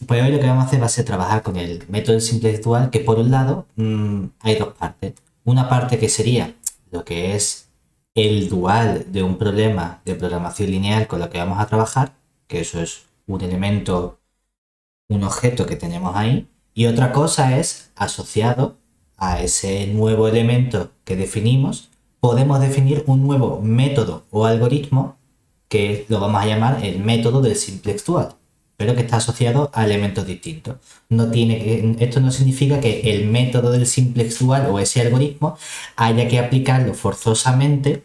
Pues hoy lo que vamos a hacer va a ser trabajar con el método del simplex dual, que por un lado hay dos partes. Una parte que sería lo que es el dual de un problema de programación lineal con lo que vamos a trabajar, que eso es un elemento, un objeto que tenemos ahí, y otra cosa es asociado a ese nuevo elemento que definimos, podemos definir un nuevo método o algoritmo que lo vamos a llamar el método del simplex dual, pero que está asociado a elementos distintos. Esto no significa que el método del simplex dual o ese algoritmo haya que aplicarlo forzosamente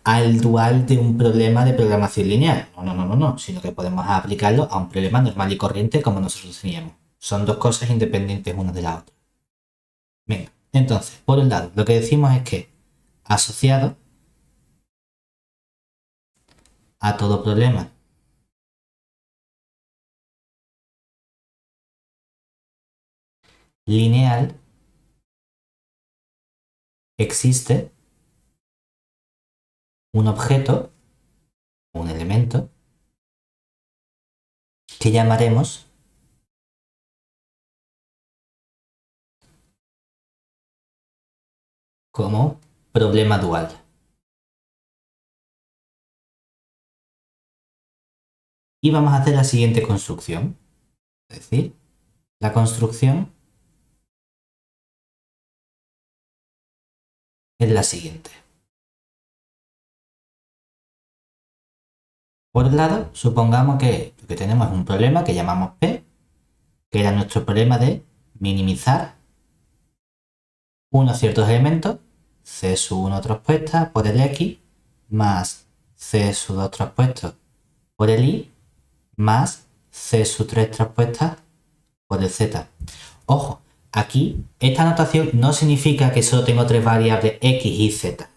al dual de un problema de programación lineal. No, sino que podemos aplicarlo a un problema normal y corriente como nosotros teníamos. Son dos cosas independientes una de la otra. Venga, entonces, por un lado, lo que decimos es que asociado a todo problema lineal existe un objeto, un elemento, que llamaremos como problema dual. Y vamos a hacer la siguiente construcción. Es decir, la construcción es la siguiente. Por un lado, supongamos que lo que tenemos es un problema que llamamos P, que era nuestro problema de minimizar unos ciertos elementos, C sub 1 transpuesta por el X más C sub 2 transpuesto por el Y más C sub 3 transpuesta por el Z. Ojo, aquí esta notación no significa que solo tengo tres variables X y Z,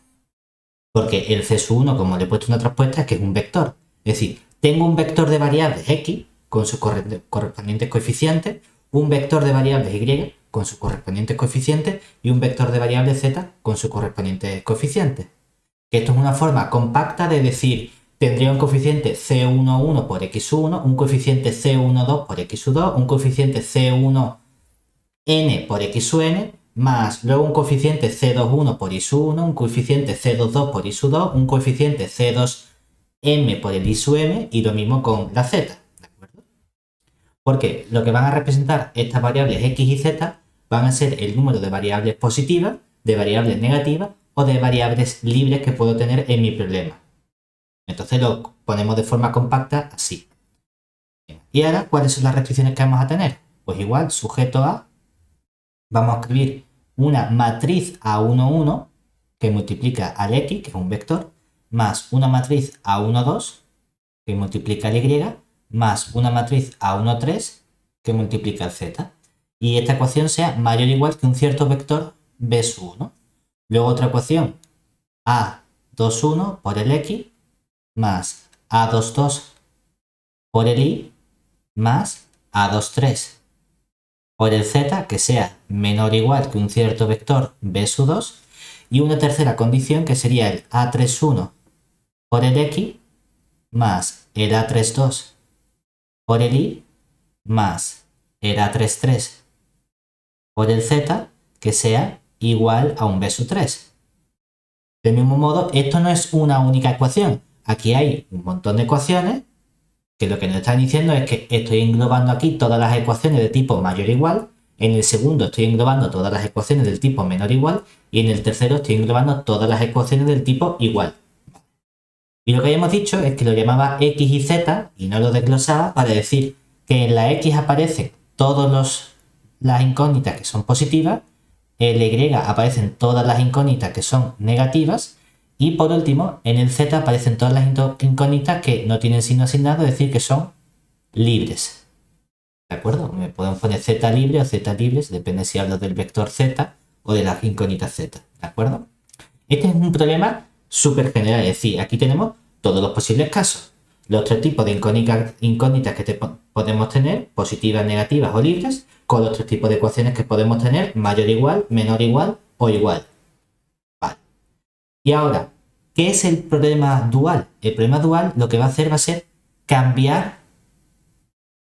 porque el C sub 1, como le he puesto una transpuesta, es que es un vector. Es decir, tengo un vector de variables X con sus correspondientes coeficientes, un vector de variables Y con sus correspondientes coeficientes y un vector de variables Z con sus correspondientes coeficientes. Que esto es una forma compacta de decir, tendría un coeficiente C11 por X1, un coeficiente C12 por X2, un coeficiente C1n por X1, más luego un coeficiente C21 por I1, un coeficiente C22 por I2, un coeficiente C2m por el I y lo mismo con la Z. ¿De acuerdo? Porque lo que van a representar estas variables X y Z van a ser el número de variables positivas, de variables negativas o de variables libres que puedo tener en mi problema. Entonces lo ponemos de forma compacta así. Y ahora, ¿cuáles son las restricciones que vamos a tener? Pues igual, sujeto a, vamos a escribir una matriz A11 que multiplica al X, que es un vector, más una matriz A12 que multiplica al Y, más una matriz A13 que multiplica al Z. Y esta ecuación sea mayor o igual que un cierto vector B sub 1. Luego otra ecuación A21 por el X más A22 por el Y más A23 por el Z que sea menor o igual que un cierto vector B sub 2 y una tercera condición que sería el A31 por el X más el A32 por el Y más el A33 por el Z que sea igual a un B sub 3. Del mismo modo, esto no es una única ecuación. Aquí hay un montón de ecuaciones que lo que nos están diciendo es que estoy englobando aquí todas las ecuaciones de tipo mayor o igual, en el segundo estoy englobando todas las ecuaciones del tipo menor o igual y en el tercero estoy englobando todas las ecuaciones del tipo igual. Y lo que habíamos dicho es que lo llamaba X y Z y no lo desglosaba para decir que en la X aparecen todas las incógnitas que son positivas, en la Y aparecen todas las incógnitas que son negativas y por último en el Z aparecen todas las incógnitas que no tienen signo asignado, es decir, que son libres. ¿De acuerdo? Me podemos poner Z libre o Z libres, depende si hablo del vector Z o de las incógnitas Z. ¿De acuerdo? Este es un problema súper general, es decir, aquí tenemos todos los posibles casos. Los tres tipos de incógnitas que podemos tener, positivas, negativas o libres, con los tres tipos de ecuaciones que podemos tener, mayor igual, menor igual o igual. Vale. Y ahora, ¿qué es el problema dual? El problema dual lo que va a hacer va a ser cambiar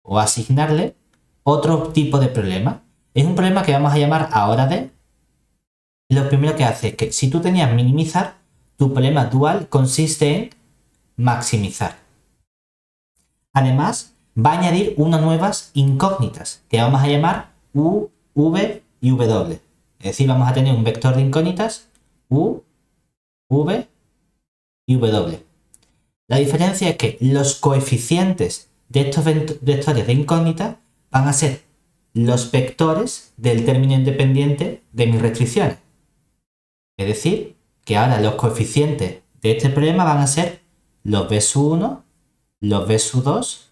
o asignarle otro tipo de problema. Es un problema que vamos a llamar ahora D. Lo primero que hace es que si tú tenías minimizar, tu problema dual consiste en maximizar. Además, va a añadir unas nuevas incógnitas que vamos a llamar U, V y W. Es decir, vamos a tener un vector de incógnitas U, V y W. La diferencia es que los coeficientes de estos vectores de incógnitas van a ser los vectores del término independiente de mis restricciones. Es decir, que ahora los coeficientes de este problema van a ser los B sub 1, los B sub 2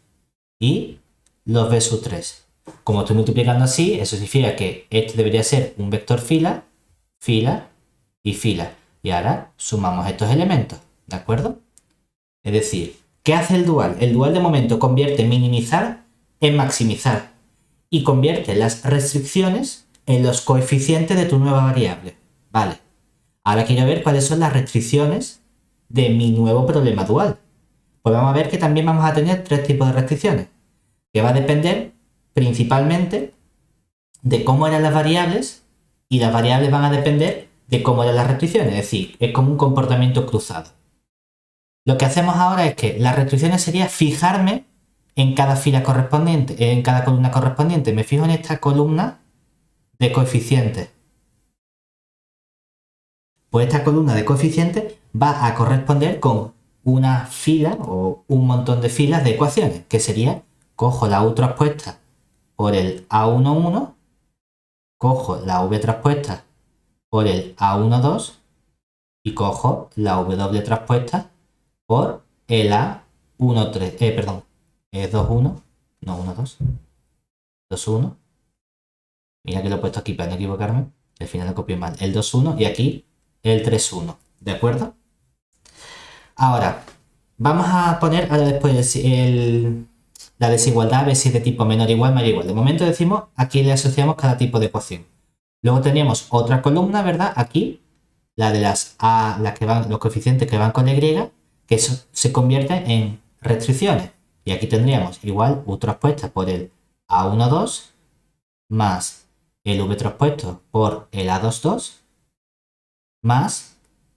y los B sub 3. Como estoy multiplicando así, eso significa que este debería ser un vector fila, fila y fila. Y ahora sumamos estos elementos, ¿de acuerdo? Es decir, ¿qué hace el dual? El dual de momento convierte minimizar en maximizar y convierte las restricciones en los coeficientes de tu nueva variable. Vale. Ahora quiero ver cuáles son las restricciones de mi nuevo problema dual. Pues vamos a ver que también vamos a tener tres tipos de restricciones, que va a depender principalmente de cómo eran las variables y las variables van a depender de cómo eran las restricciones. Es decir, es como un comportamiento cruzado. Lo que hacemos ahora es que las restricciones sería fijarme en cada fila correspondiente, en cada columna correspondiente. Me fijo en esta columna de coeficientes. Pues esta columna de coeficientes va a corresponder con una fila o un montón de filas de ecuaciones, que sería, cojo la U transpuesta por el A11, cojo la V transpuesta por el A12 y cojo la W transpuesta por el A13, perdón, 21, no 12, 21. Mira que lo he puesto aquí para no equivocarme, al final lo copié mal, el 21 y aquí el 31, ¿de acuerdo? Ahora, vamos a poner ahora después la desigualdad, a ver si es de tipo menor o igual, mayor o igual. De momento decimos, aquí le asociamos cada tipo de ecuación. Luego teníamos otra columna, ¿verdad? Aquí, la de las que van, los coeficientes que van con Y, que eso se convierte en restricciones. Y aquí tendríamos igual U transpuesta por el A12 más el V transpuesto por el A22 más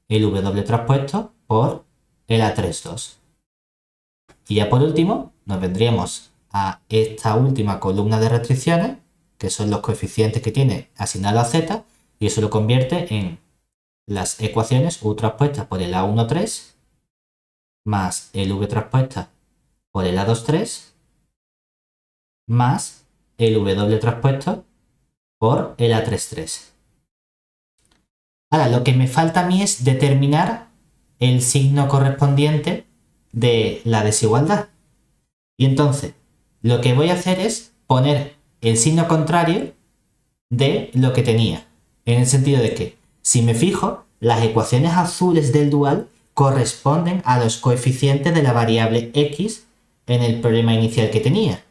el W transpuesto por el A32. Y ya por último nos vendríamos a esta última columna de restricciones, que son los coeficientes que tiene asignado a Z, y eso lo convierte en las ecuaciones U transpuesta por el A13 más el V transpuesta por el A23 más el W transpuesto por el A33. Ahora, lo que me falta a mí es determinar el signo correspondiente de la desigualdad. Y entonces, lo que voy a hacer es poner el signo contrario de lo que tenía. En el sentido de que, si me fijo, las ecuaciones azules del dual corresponden a los coeficientes de la variable x en el problema inicial que tenía.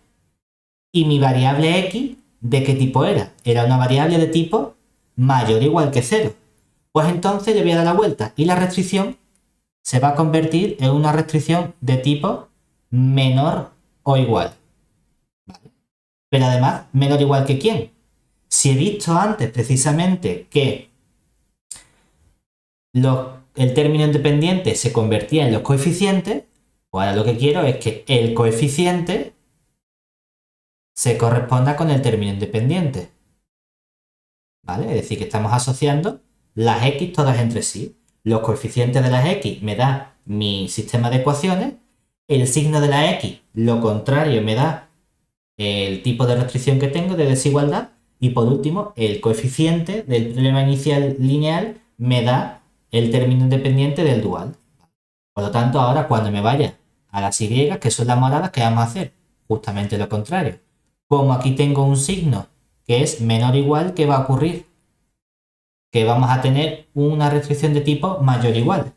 Y mi variable x, ¿de qué tipo era? Era una variable de tipo mayor o igual que 0. Pues entonces le voy a dar la vuelta y la restricción se va a convertir en una restricción de tipo menor o igual. ¿Vale? Pero además, menor o igual que quién. Si he visto antes precisamente que el término independiente se convertía en los coeficientes, pues ahora lo que quiero es que el coeficiente se corresponda con el término independiente. ¿Vale? Es decir, que estamos asociando las x todas entre sí. Los coeficientes de las x me da mi sistema de ecuaciones, el signo de la x, lo contrario, me da el tipo de restricción que tengo de desigualdad, y por último, el coeficiente del problema inicial lineal me da el término independiente del dual. Por lo tanto, ahora cuando me vaya a las y, que son las moradas, ¿qué vamos a hacer? Justamente lo contrario. Como aquí tengo un signo que es menor o igual, ¿qué va a ocurrir? Que vamos a tener una restricción de tipo mayor o igual.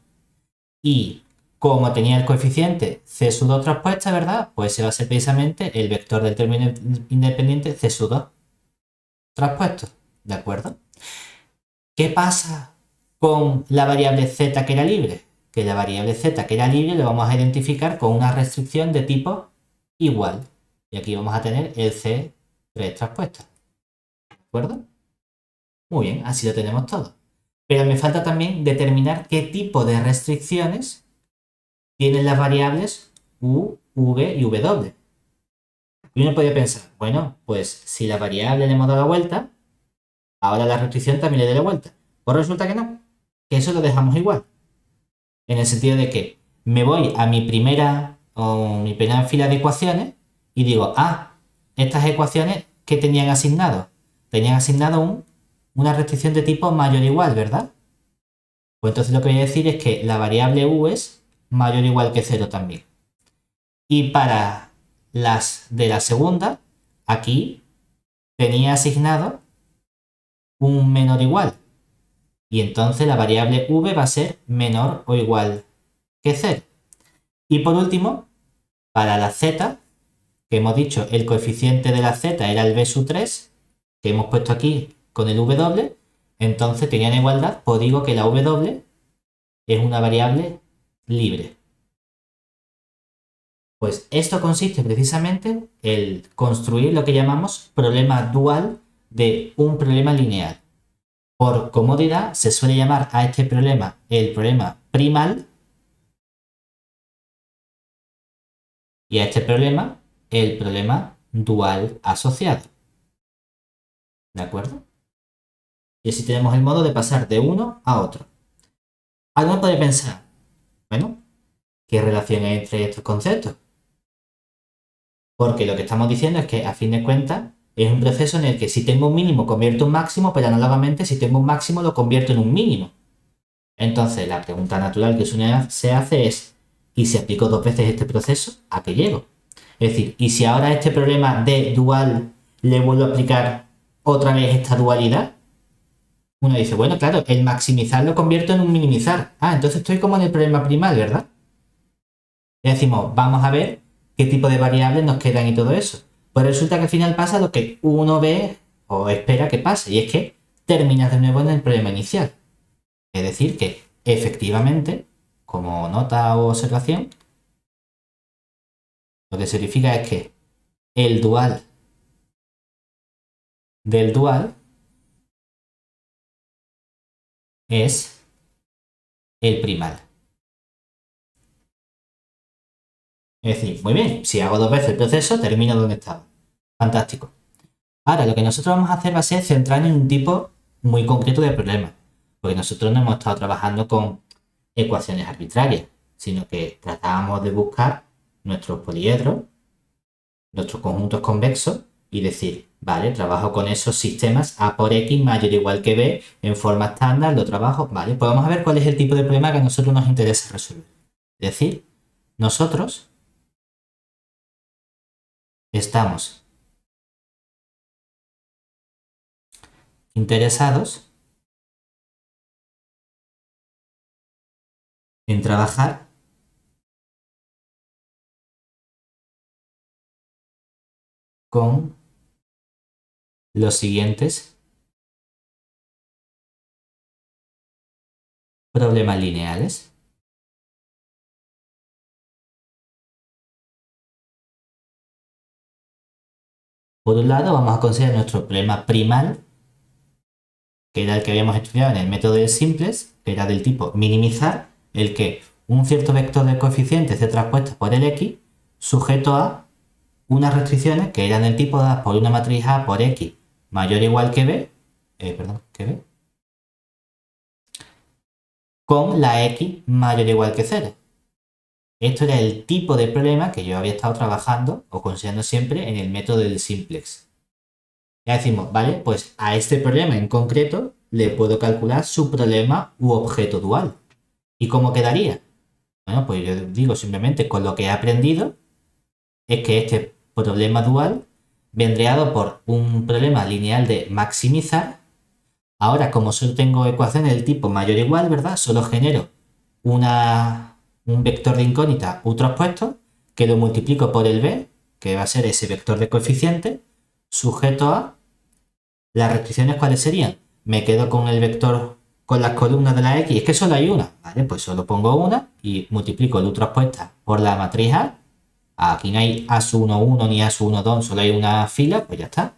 Y como tenía el coeficiente C sub 2 transpuesta, ¿verdad? Pues ese va a ser precisamente el vector del término independiente C sub 2 transpuesto. ¿De acuerdo? ¿Qué pasa con la variable z que era libre? Que la variable z que era libre lo vamos a identificar con una restricción de tipo igual. Y aquí vamos a tener el C3 traspuesta. ¿De acuerdo? Muy bien, así lo tenemos todo. Pero me falta también determinar qué tipo de restricciones tienen las variables U, V y W. Y uno puede pensar, bueno, pues si la variable le hemos dado la vuelta, ahora la restricción también le dé la vuelta. Pues resulta que no, que eso lo dejamos igual. En el sentido de que me voy a mi primera fila de ecuaciones y digo, estas ecuaciones, ¿qué tenían asignado? Tenían asignado una restricción de tipo mayor o igual, ¿verdad? Pues entonces lo que voy a decir es que la variable u es mayor o igual que 0 también. Y para las de la segunda, aquí tenía asignado un menor o igual. Y entonces la variable v va a ser menor o igual que 0. Y por último, para la z, que hemos dicho el coeficiente de la z era el b sub 3, que hemos puesto aquí con el w, entonces tenían igualdad, pues digo que la w es una variable libre. Pues esto consiste precisamente en construir lo que llamamos problema dual de un problema lineal. Por comodidad se suele llamar a este problema el problema primal y a este problema el problema dual asociado. ¿De acuerdo? Y así tenemos el modo de pasar de uno a otro. Alguien puede pensar, bueno, ¿qué relación hay entre estos conceptos? Porque lo que estamos diciendo es que, a fin de cuentas, es un proceso en el que si tengo un mínimo convierto un máximo, pero análogamente si tengo un máximo lo convierto en un mínimo. Entonces, la pregunta natural que se hace es, ¿y si aplico dos veces este proceso? ¿A qué llego? Es decir, ¿y si ahora a este problema de dual le vuelvo a aplicar otra vez esta dualidad? Uno dice, bueno, claro, el maximizar lo convierto en un minimizar. Entonces estoy como en el problema primal, ¿verdad? Y decimos, vamos a ver qué tipo de variables nos quedan y todo eso. Pues resulta que al final pasa lo que uno ve o espera que pase, y es que terminas de nuevo en el problema inicial. Es decir, que efectivamente, como nota o observación, lo que se verifica es que el dual del dual es el primal. Es decir, muy bien, si hago dos veces el proceso, termino donde estaba. Fantástico. Ahora, lo que nosotros vamos a hacer va a ser centrarnos en un tipo muy concreto de problema. Porque nosotros no hemos estado trabajando con ecuaciones arbitrarias, sino que tratábamos de buscar nuestros poliedros, nuestros conjuntos convexos y decir, vale, trabajo con esos sistemas A por X mayor o igual que B en forma estándar, lo trabajo, vale, pues vamos a ver cuál es el tipo de problema que a nosotros nos interesa resolver. Es decir, nosotros estamos interesados en trabajar con los siguientes problemas lineales. Por un lado, vamos a considerar nuestro problema primal, que era el que habíamos estudiado en el método de simples, que era del tipo minimizar, el que un cierto vector de coeficientes c traspuesto por el x sujeto a unas restricciones que eran del tipo dadas por una matriz A por x mayor o igual que b, con la x mayor o igual que 0. Esto era el tipo de problema que yo había estado trabajando o considerando siempre en el método del simplex. Ya decimos, vale, pues a este problema en concreto le puedo calcular su problema u objeto dual. ¿Y cómo quedaría? Bueno, pues yo digo simplemente con lo que he aprendido es que este problema dual vendría dado por un problema lineal de maximizar. Ahora, como solo tengo ecuaciones del tipo mayor o igual, ¿verdad? Solo genero un vector de incógnita u traspuesto que lo multiplico por el b, que va a ser ese vector de coeficiente, sujeto a las restricciones. ¿Cuáles serían? Me quedo con el vector con las columnas de la x, es que solo hay una, ¿vale? Pues solo pongo una y multiplico el u traspuesta por la matriz A Aquí no hay A sub 1, 1 ni A sub 1, 2, solo hay una fila, pues ya está.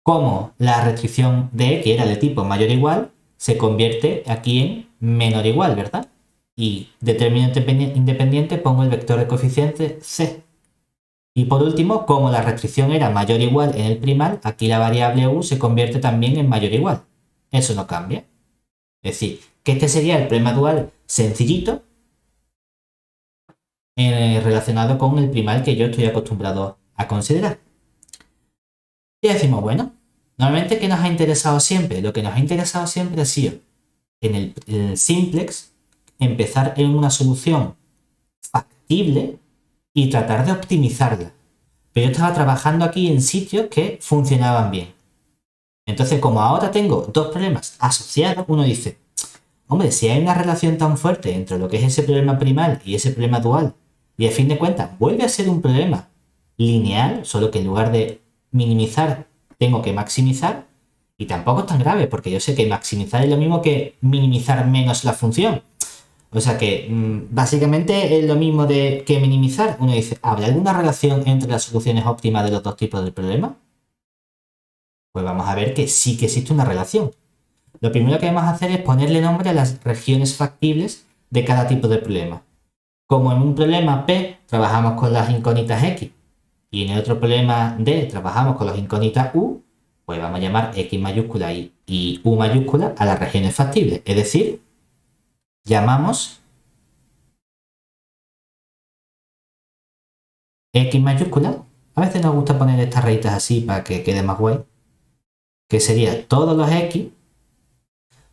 Como la restricción de X era de tipo mayor o igual, se convierte aquí en menor o igual, ¿verdad? Y de término independiente pongo el vector de coeficiente C. Y por último, como la restricción era mayor o igual en el primal, aquí la variable u se convierte también en mayor o igual. Eso no cambia. Es decir, que este sería el problema dual sencillito relacionado con el primal que yo estoy acostumbrado a considerar. Y decimos, bueno, normalmente ¿qué nos ha interesado siempre? Lo que nos ha interesado siempre ha sido en el simplex empezar en una solución factible y tratar de optimizarla. Pero yo estaba trabajando aquí en sitios que funcionaban bien. Entonces, como ahora tengo dos problemas asociados, uno dice, hombre, si hay una relación tan fuerte entre lo que es ese problema primal y ese problema dual, y a fin de cuentas vuelve a ser un problema lineal, solo que en lugar de minimizar tengo que maximizar, y tampoco es tan grave, porque yo sé que maximizar es lo mismo que minimizar menos la función. O sea que básicamente es lo mismo que minimizar. Uno dice, ¿habrá alguna relación entre las soluciones óptimas de los dos tipos de problema? Pues vamos a ver que sí que existe una relación. Lo primero que vamos a hacer es ponerle nombre a las regiones factibles de cada tipo de problema. Como en un problema P trabajamos con las incógnitas X y en el otro problema D trabajamos con las incógnitas U, pues vamos a llamar X mayúscula y U mayúscula a las regiones factibles. Es decir, llamamos X mayúscula. A veces nos gusta poner estas rayitas así para que quede más guay. Que sería todos los X,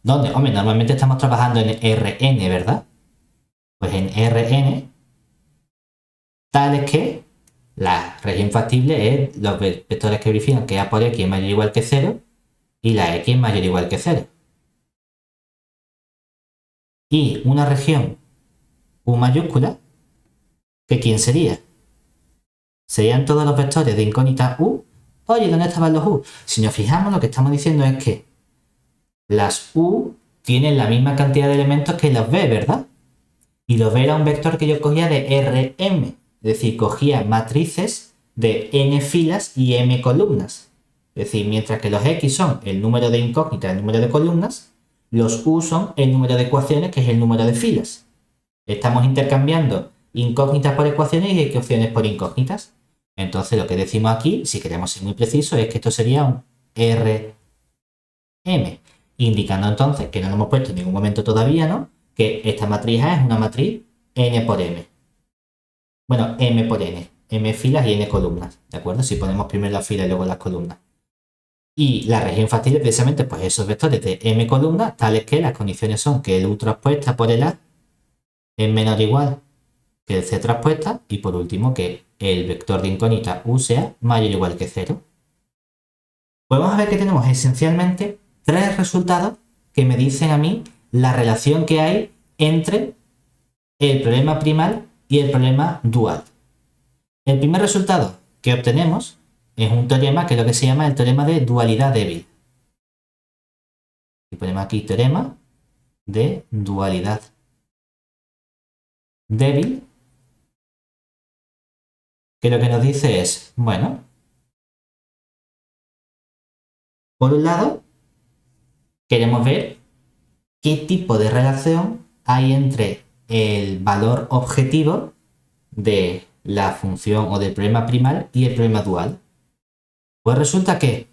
donde, hombre, normalmente estamos trabajando en Rn, ¿verdad? Pues en Rn, tales que la región factible es los vectores que verifican que A por X es mayor o igual que 0 y la X es mayor o igual que 0. Y una región U mayúscula, ¿que quién sería? Serían todos los vectores de incógnita U. Oye, ¿dónde estaban los U? Si nos fijamos, lo que estamos diciendo es que las U tienen la misma cantidad de elementos que los B, ¿verdad? Y los B era un vector que yo cogía de Rm, es decir, cogía matrices de n filas y m columnas. Es decir, mientras que los X son el número de incógnitas, el número de columnas, los U son el número de ecuaciones, que es el número de filas. Estamos intercambiando incógnitas por ecuaciones y ecuaciones por incógnitas. Entonces lo que decimos aquí, si queremos ser muy precisos, es que esto sería un Rm, indicando entonces que no lo hemos puesto en ningún momento todavía, ¿no? Que esta matriz A es una matriz n por m. Bueno, m por n. M filas y n columnas, ¿de acuerdo? Si ponemos primero las filas y luego las columnas. Y la región factible precisamente pues esos vectores de m columnas, tales que las condiciones son que el u transpuesta por el a es menor o igual que el c transpuesta y por último que el vector de incógnita u sea mayor o igual que 0. Pues vamos a ver que tenemos esencialmente tres resultados que me dicen a mí la relación que hay entre el problema primal y el problema dual. El primer resultado que obtenemos es un teorema que es lo que se llama el teorema de dualidad débil. Y ponemos aquí teorema de dualidad débil, que lo que nos dice es, bueno, por un lado, queremos ver qué tipo de relación hay entre el valor objetivo de la función o del problema primal y el problema dual. Pues resulta que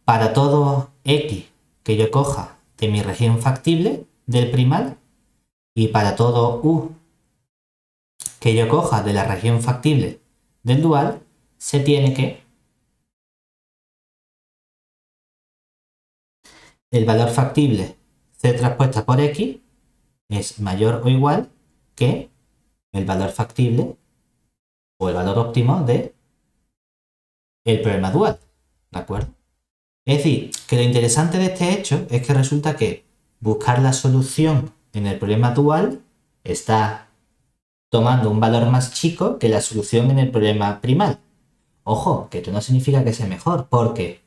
para todo x que yo coja de mi región factible del primal y para todo u que yo coja de la región factible del dual, se tiene que el valor factible c transpuesta por x es mayor o igual que el valor factible o el valor óptimo de el problema dual, ¿de acuerdo? Es decir, que lo interesante de este hecho es que resulta que buscar la solución en el problema dual está tomando un valor más chico que la solución en el problema primal. Ojo, que esto no significa que sea mejor, porque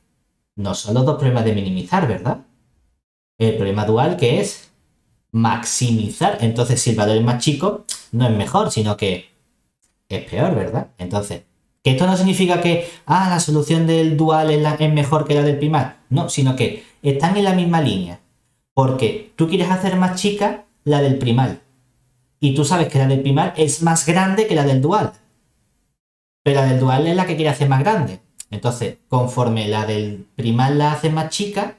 no son los dos problemas de minimizar, ¿verdad? El problema dual que es maximizar. Entonces, si el valor es más chico, no es mejor, sino que es peor, ¿verdad? Entonces, que esto no significa que la solución del dual es mejor que la del primal. No, sino que están en la misma línea. Porque tú quieres hacer más chica la del primal. Y tú sabes que la del primal es más grande que la del dual. Pero la del dual es la que quiere hacer más grande. Entonces, conforme la del primal la hace más chica,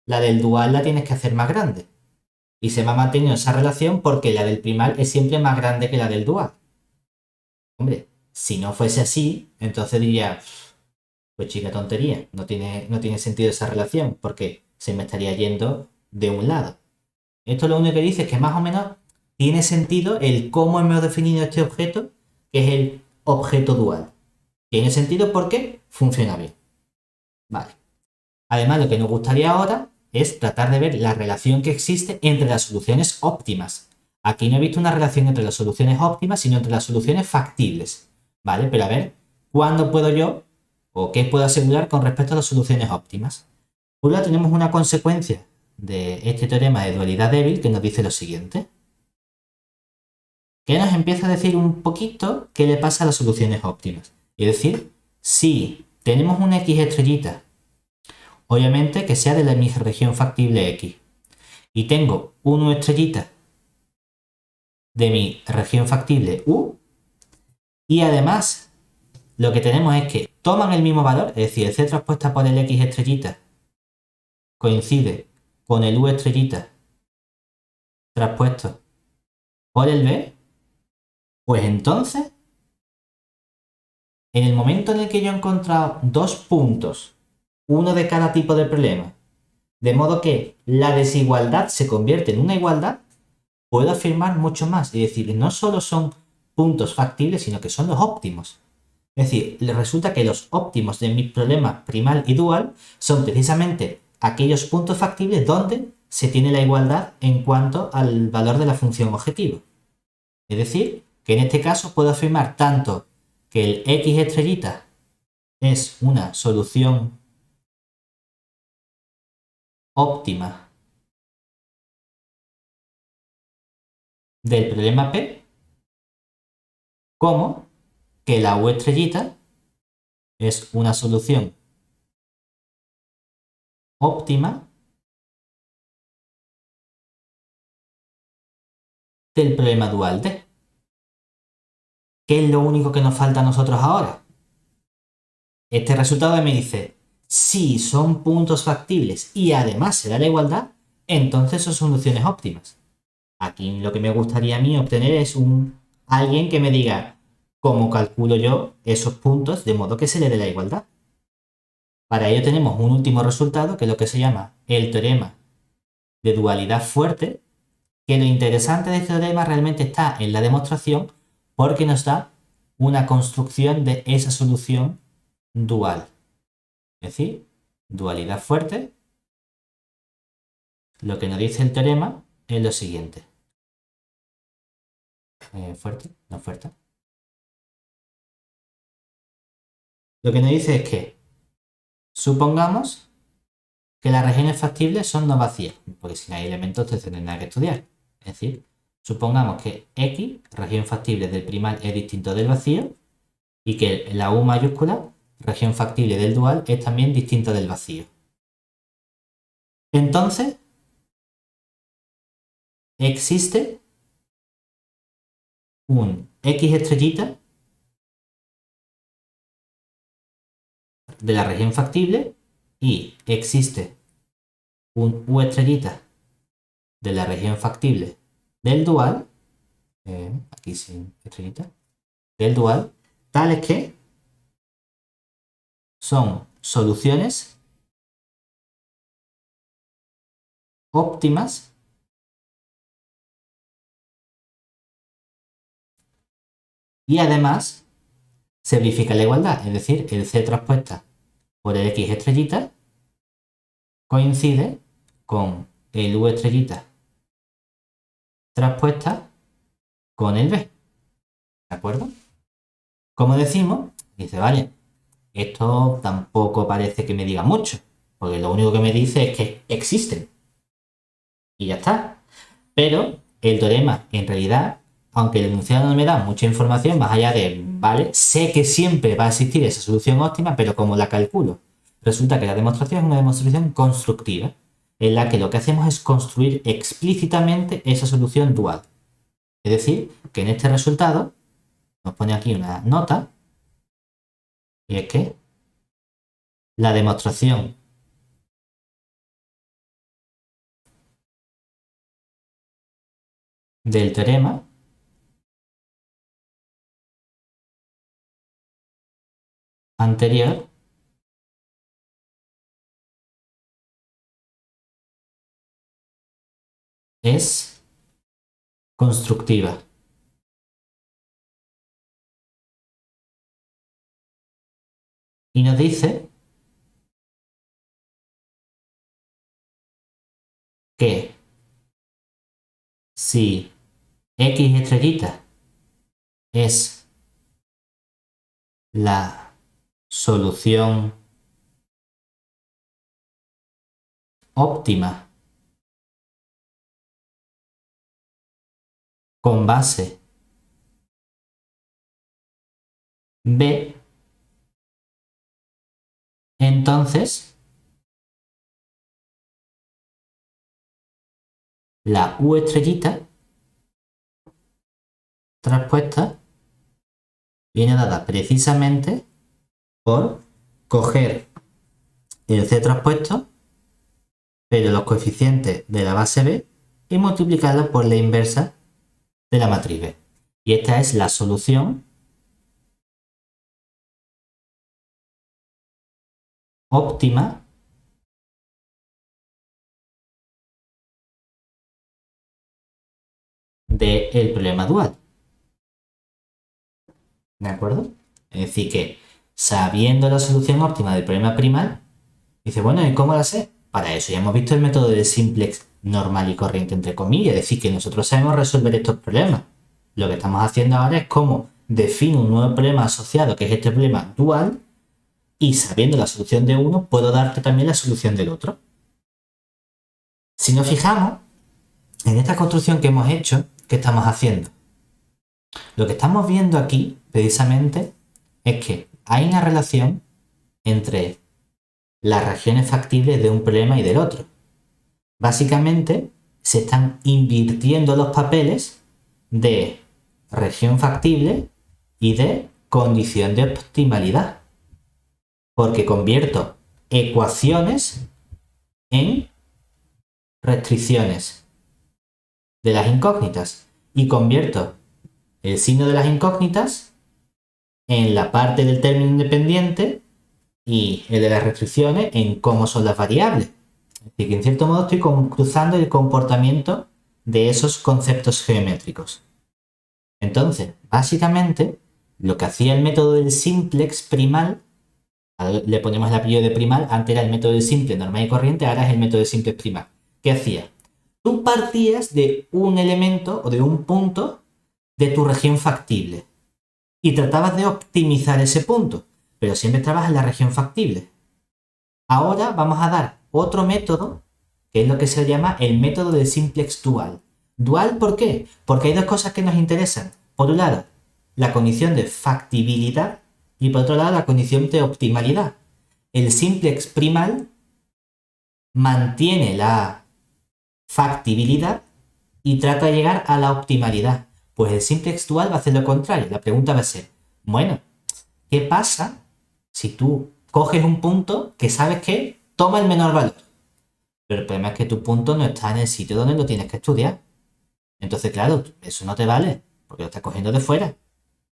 la del dual la tienes que hacer más grande. Y se va manteniendo esa relación porque la del primal es siempre más grande que la del dual. Hombre, si no fuese así, entonces diría, pues chica tontería, no tiene sentido esa relación porque se me estaría yendo de un lado. Esto lo único que dice es que más o menos tiene sentido el cómo hemos definido este objeto, que es el objeto dual. Tiene sentido porque funciona bien. Vale. Además, lo que nos gustaría ahora es tratar de ver la relación que existe entre las soluciones óptimas. Aquí no he visto una relación entre las soluciones óptimas, sino entre las soluciones factibles. ¿Vale? Pero a ver, ¿cuándo puedo yo o qué puedo asegurar con respecto a las soluciones óptimas? Por un lado tenemos una consecuencia de este teorema de dualidad débil que nos dice lo siguiente. Que nos empieza a decir un poquito qué le pasa a las soluciones óptimas. Es decir, si tenemos una X estrellita, obviamente que sea de la misma región factible X, y tengo un U estrellita de mi región factible U, y además lo que tenemos es que toman el mismo valor, es decir, el C transpuesta por el X estrellita coincide con el U estrellita transpuesto por el B, pues entonces, en el momento en el que yo he encontrado dos puntos, uno de cada tipo de problema, de modo que la desigualdad se convierte en una igualdad, puedo afirmar mucho más. Es decir, no solo son puntos factibles, sino que son los óptimos. Es decir, resulta que los óptimos de mi problema primal y dual son precisamente aquellos puntos factibles donde se tiene la igualdad en cuanto al valor de la función objetivo. Es decir, que en este caso puedo afirmar tanto que el X estrellita es una solución óptima del problema P, como que la U estrellita es una solución óptima del problema dual D. ¿Qué es lo único que nos falta a nosotros ahora? Este resultado me dice, si son puntos factibles y además se da la igualdad, entonces son soluciones óptimas. Aquí lo que me gustaría a mí obtener es alguien que me diga cómo calculo yo esos puntos de modo que se le dé la igualdad. Para ello tenemos un último resultado que es lo que se llama el teorema de dualidad fuerte, que lo interesante de este teorema realmente está en la demostración porque nos da una construcción de esa solución dual. Es decir, dualidad fuerte, lo que nos dice el teorema es lo siguiente. Fuerte, no fuerte. Lo que nos dice es que supongamos que las regiones factibles son no vacías, porque si no hay elementos entonces no hay nada que estudiar. Es decir, supongamos que X, región factible del primal, es distinto del vacío y que la U mayúscula, región factible del dual, es también distinto del vacío. Entonces, existe un X estrellita de la región factible y existe un U estrellita de la región factible del dual, aquí sin estrellita, del dual, tales que son soluciones óptimas y además se verifica la igualdad, es decir, el C transpuesta por el X estrellita coincide con el U estrellita transpuesta con el B. ¿De acuerdo? Como decimos, dice, vale, esto tampoco parece que me diga mucho, porque lo único que me dice es que existen. Y ya está. Pero el teorema, en realidad, aunque el enunciado no me da mucha información más allá de, vale, sé que siempre va a existir esa solución óptima, pero ¿cómo la calculo? Resulta que la demostración es una demostración constructiva, en la que lo que hacemos es construir explícitamente esa solución dual. Es decir, que en este resultado nos pone aquí una nota, y es que la demostración del teorema anterior es constructiva. Y nos dice que si X estrellita es la solución óptima con base B, entonces la U estrellita traspuesta viene dada precisamente por coger el C traspuesto, pero los coeficientes de la base B, y multiplicarlo por la inversa de la matriz B. Y esta es la solución óptima del problema dual. ¿De acuerdo? Es decir, que sabiendo la solución óptima del problema primal, dice, bueno, ¿y cómo la sé? Para eso ya hemos visto el método de simplex normal y corriente, entre comillas, es decir, que nosotros sabemos resolver estos problemas. Lo que estamos haciendo ahora es cómo defino un nuevo problema asociado, que es este problema dual, y sabiendo la solución de uno, puedo darte también la solución del otro. Si nos fijamos en esta construcción que hemos hecho, ¿qué estamos haciendo? Lo que estamos viendo aquí, precisamente, es que hay una relación entre las regiones factibles de un problema y del otro. Básicamente, se están invirtiendo los papeles de región factible y de condición de optimalidad. Porque convierto ecuaciones en restricciones de las incógnitas y convierto el signo de las incógnitas en la parte del término independiente y el de las restricciones en cómo son las variables. Es decir, que en cierto modo estoy cruzando el comportamiento de esos conceptos geométricos. Entonces, básicamente, lo que hacía el método del simplex primal, le ponemos el apellido de primal, antes era el método del simple normal y corriente, ahora es el método del simplex primal. ¿Qué hacía? Tú partías de un elemento o de un punto de tu región factible y tratabas de optimizar ese punto, pero siempre trabajas en la región factible. Ahora vamos a dar otro método, que es lo que se llama el método del simplex dual. ¿Dual por qué? Porque hay dos cosas que nos interesan. Por un lado, la condición de factibilidad y por otro lado, la condición de optimalidad. El simplex primal mantiene la factibilidad y trata de llegar a la optimalidad. Pues el simplex dual va a hacer lo contrario. La pregunta va a ser, bueno, ¿qué pasa si tú coges un punto que sabes que toma el menor valor? Pero el problema es que tu punto no está en el sitio donde lo tienes que estudiar. Entonces, claro, eso no te vale, porque lo estás cogiendo de fuera.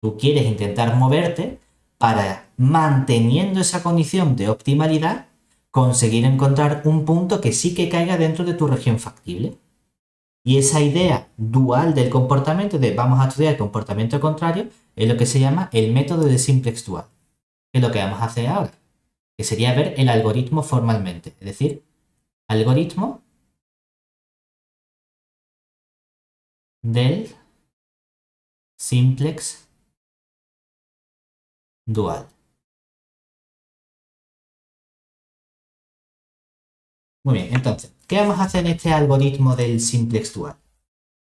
Tú quieres intentar moverte para, manteniendo esa condición de optimalidad, conseguir encontrar un punto que sí que caiga dentro de tu región factible. Y esa idea dual del comportamiento, de vamos a estudiar el comportamiento contrario, es lo que se llama el método de simplex dual. Que es lo que vamos a hacer ahora, que sería ver el algoritmo formalmente. Es decir, algoritmo del simplex dual. Muy bien, entonces, ¿qué vamos a hacer en este algoritmo del simplex dual?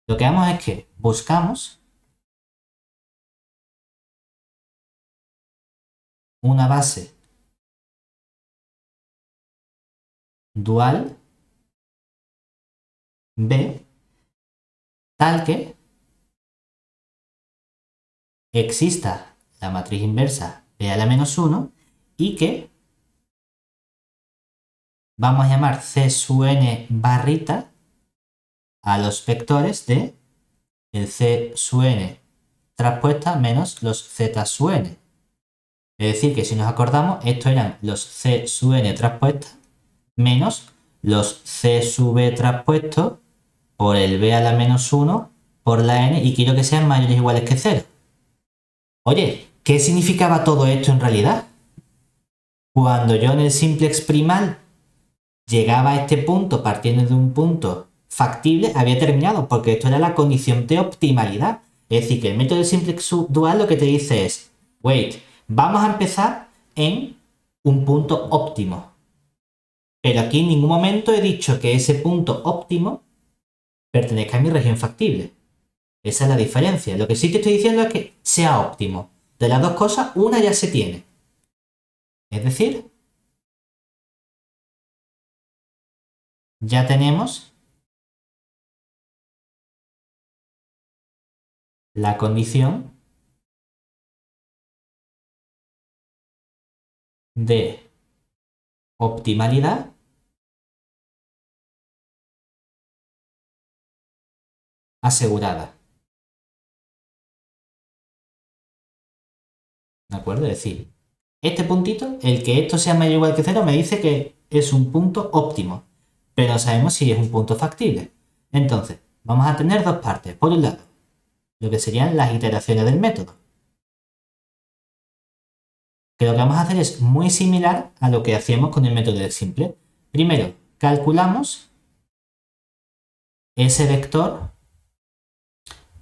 Lo que vamos es que buscamos una base dual B tal que exista la matriz inversa B a la menos 1 y que vamos a llamar C sub n barrita a los vectores de el C sub n traspuesta menos los Z sub n. Es decir, que si nos acordamos, estos eran los C sub n traspuestas menos los C sub b traspuestos por el B a la menos 1 por la n y quiero que sean mayores o iguales que 0. Oye, ¿qué significaba todo esto en realidad? Cuando yo en el simplex primal llegaba a este punto partiendo de un punto factible, había terminado, porque esto era la condición de optimalidad. Es decir, que el método de simplex dual lo que te dice es, wait, vamos a empezar en un punto óptimo. Pero aquí en ningún momento he dicho que ese punto óptimo pertenezca a mi región factible. Esa es la diferencia. Lo que sí te estoy diciendo es que sea óptimo. De las dos cosas, una ya se tiene. Es decir, ya tenemos la condición de optimalidad asegurada. ¿De acuerdo? Es decir, este puntito, el que esto sea mayor o igual que 0, me dice que es un punto óptimo, pero no sabemos si es un punto factible. Entonces, vamos a tener dos partes. Por un lado, lo que serían las iteraciones del método. Que lo que vamos a hacer es muy similar a lo que hacíamos con el método del simple. Primero, calculamos ese vector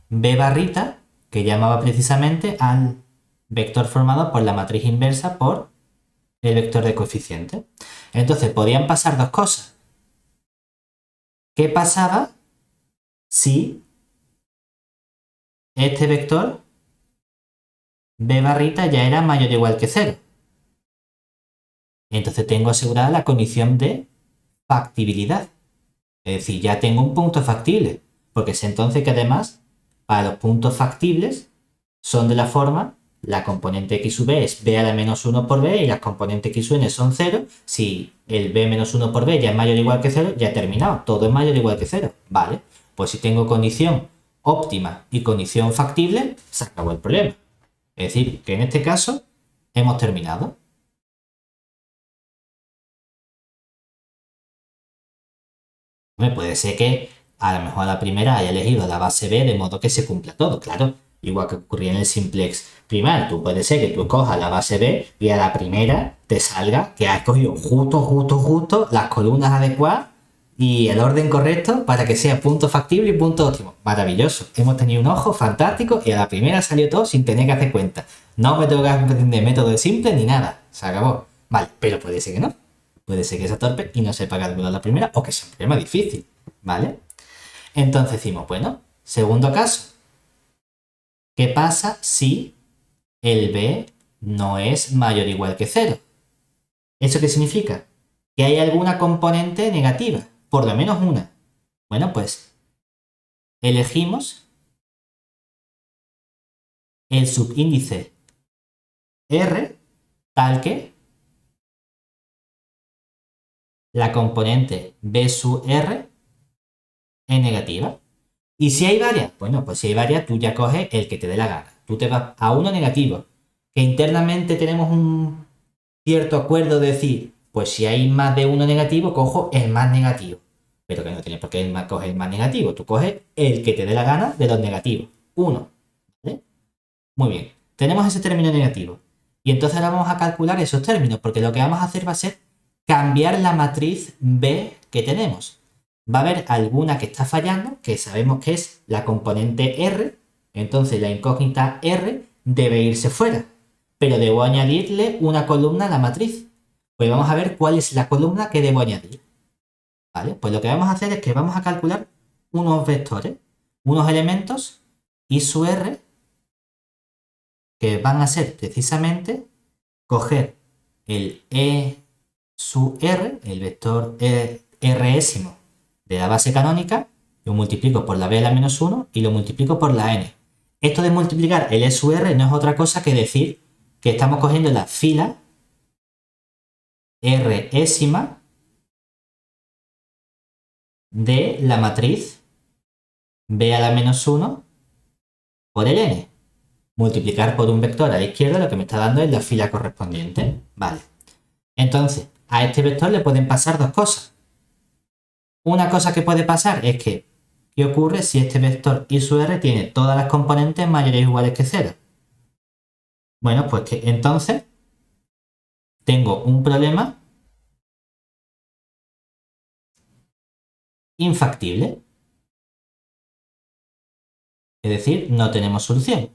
B barrita, que llamaba precisamente al vector formado por la matriz inversa por el vector de coeficiente. Entonces, podían pasar dos cosas. ¿Qué pasaba si este vector B barrita ya era mayor o igual que 0? Entonces tengo asegurada la condición de factibilidad. Es decir, ya tengo un punto factible, porque sé entonces que además para los puntos factibles son de la forma, la componente x sub b es b a la menos 1 por b y las componentes x sub n son 0. Si el b menos 1 por b ya es mayor o igual que 0, ya he terminado, todo es mayor o igual que 0. Vale, pues si tengo condición óptima y condición factible, se acabó el problema. Es decir, que en este caso hemos terminado. Puede ser que a lo mejor a la primera haya elegido la base B de modo que se cumpla todo, claro. Igual que ocurría en el simplex primal, tú puede ser que tú escojas la base B y a la primera te salga que has escogido justo las columnas adecuadas y el orden correcto para que sea punto factible y punto óptimo. Maravilloso. Hemos tenido un ojo fantástico y a la primera salió todo sin tener que hacer cuenta. No me tengo que aprender método de simple ni nada. Se acabó. Vale, pero puede ser que no. Puede ser que sea torpe y no sepa calcular la primera o que sea un problema difícil. ¿Vale? Entonces decimos, bueno, segundo caso. ¿Qué pasa si el b no es mayor o igual que 0? ¿Eso qué significa? Que hay alguna componente negativa, por lo menos una. Bueno, pues elegimos el subíndice R tal que la componente b sub R es negativa. ¿Y si hay varias? Bueno, pues si hay varias, tú ya coges el que te dé la gana. Tú te vas a uno negativo, que internamente tenemos un cierto acuerdo de decir, pues si hay más de uno negativo, cojo el más negativo. Pero que no tienes por qué coger el más negativo. Tú coges el que te dé la gana de los negativos. Uno. ¿Vale? Muy bien. Tenemos ese término negativo. Y entonces ahora vamos a calcular esos términos, porque lo que vamos a hacer va a ser cambiar la matriz B que tenemos. Va a haber alguna que está fallando, que sabemos que es la componente R, entonces la incógnita R debe irse fuera, pero debo añadirle una columna a la matriz. Pues vamos a ver cuál es la columna que debo añadir. ¿Vale? Pues lo que vamos a hacer es que vamos a calcular unos vectores, unos elementos y su R, que van a ser precisamente coger el E sub R, el vector Résimo de la base canónica, lo multiplico por la B a la menos 1 y lo multiplico por la N. Esto de multiplicar el E sub R no es otra cosa que decir que estamos cogiendo la fila Résima de la matriz B a la menos 1 por el N. Multiplicar por un vector a la izquierda lo que me está dando es la fila correspondiente. Vale. Entonces, a este vector le pueden pasar dos cosas. Una cosa que puede pasar es que, ¿qué ocurre si este vector I sub R tiene todas las componentes mayores o iguales que 0? Bueno, pues que entonces tengo un problema infactible. Es decir, no tenemos solución.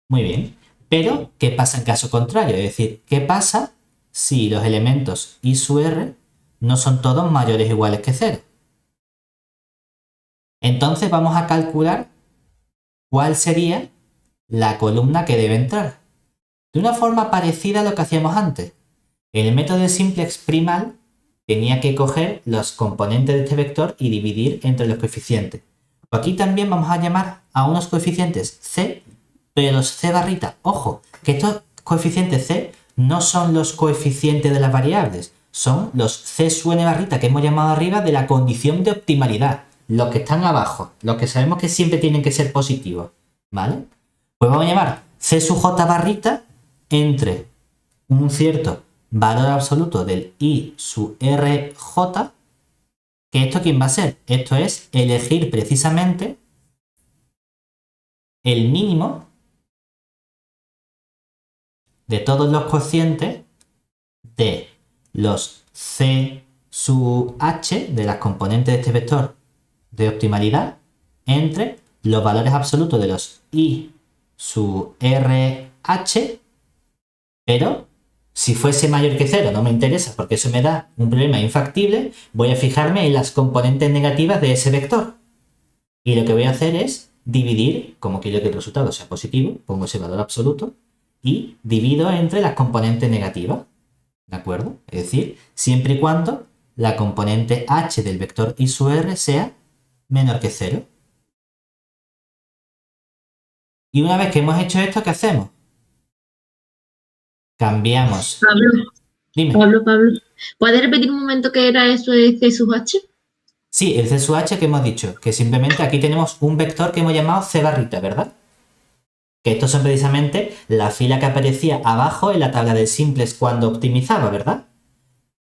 Muy bien. Pero, ¿qué pasa en caso contrario? Es decir, ¿qué pasa si los elementos I sub R no son todos mayores o iguales que 0? Entonces vamos a calcular cuál sería la columna que debe entrar. De una forma parecida a lo que hacíamos antes. En el método de simplex primal tenía que coger los componentes de este vector y dividir entre los coeficientes. Aquí también vamos a llamar a unos coeficientes C, pero los C barrita, ojo, que estos coeficientes C no son los coeficientes de las variables, son los C sub n barrita que hemos llamado arriba de la condición de optimalidad, los que están abajo, los que sabemos que siempre tienen que ser positivos, ¿vale? Pues vamos a llamar C sub j barrita entre un cierto valor absoluto del I sub rj, que esto ¿quién va a ser? Esto es elegir precisamente el mínimo de todos los cocientes de los C sub h, de las componentes de este vector de optimalidad, entre los valores absolutos de los I sub RH, pero si fuese mayor que 0 no me interesa porque eso me da un problema infactible, voy a fijarme en las componentes negativas de ese vector. Y lo que voy a hacer es dividir, como quiero que el resultado sea positivo, pongo ese valor absoluto y divido entre las componentes negativas. ¿De acuerdo? Es decir, siempre y cuando la componente h del vector I sub r sea menor que 0. Y una vez que hemos hecho esto, ¿qué hacemos? Cambiamos. Dime. Pablo, ¿puedes repetir un momento qué era eso de C sub h? Sí, el C sub h que hemos dicho, que simplemente aquí tenemos un vector que hemos llamado C barrita, ¿verdad? Que estos son precisamente la fila que aparecía abajo en la tabla de simples cuando optimizaba, ¿verdad?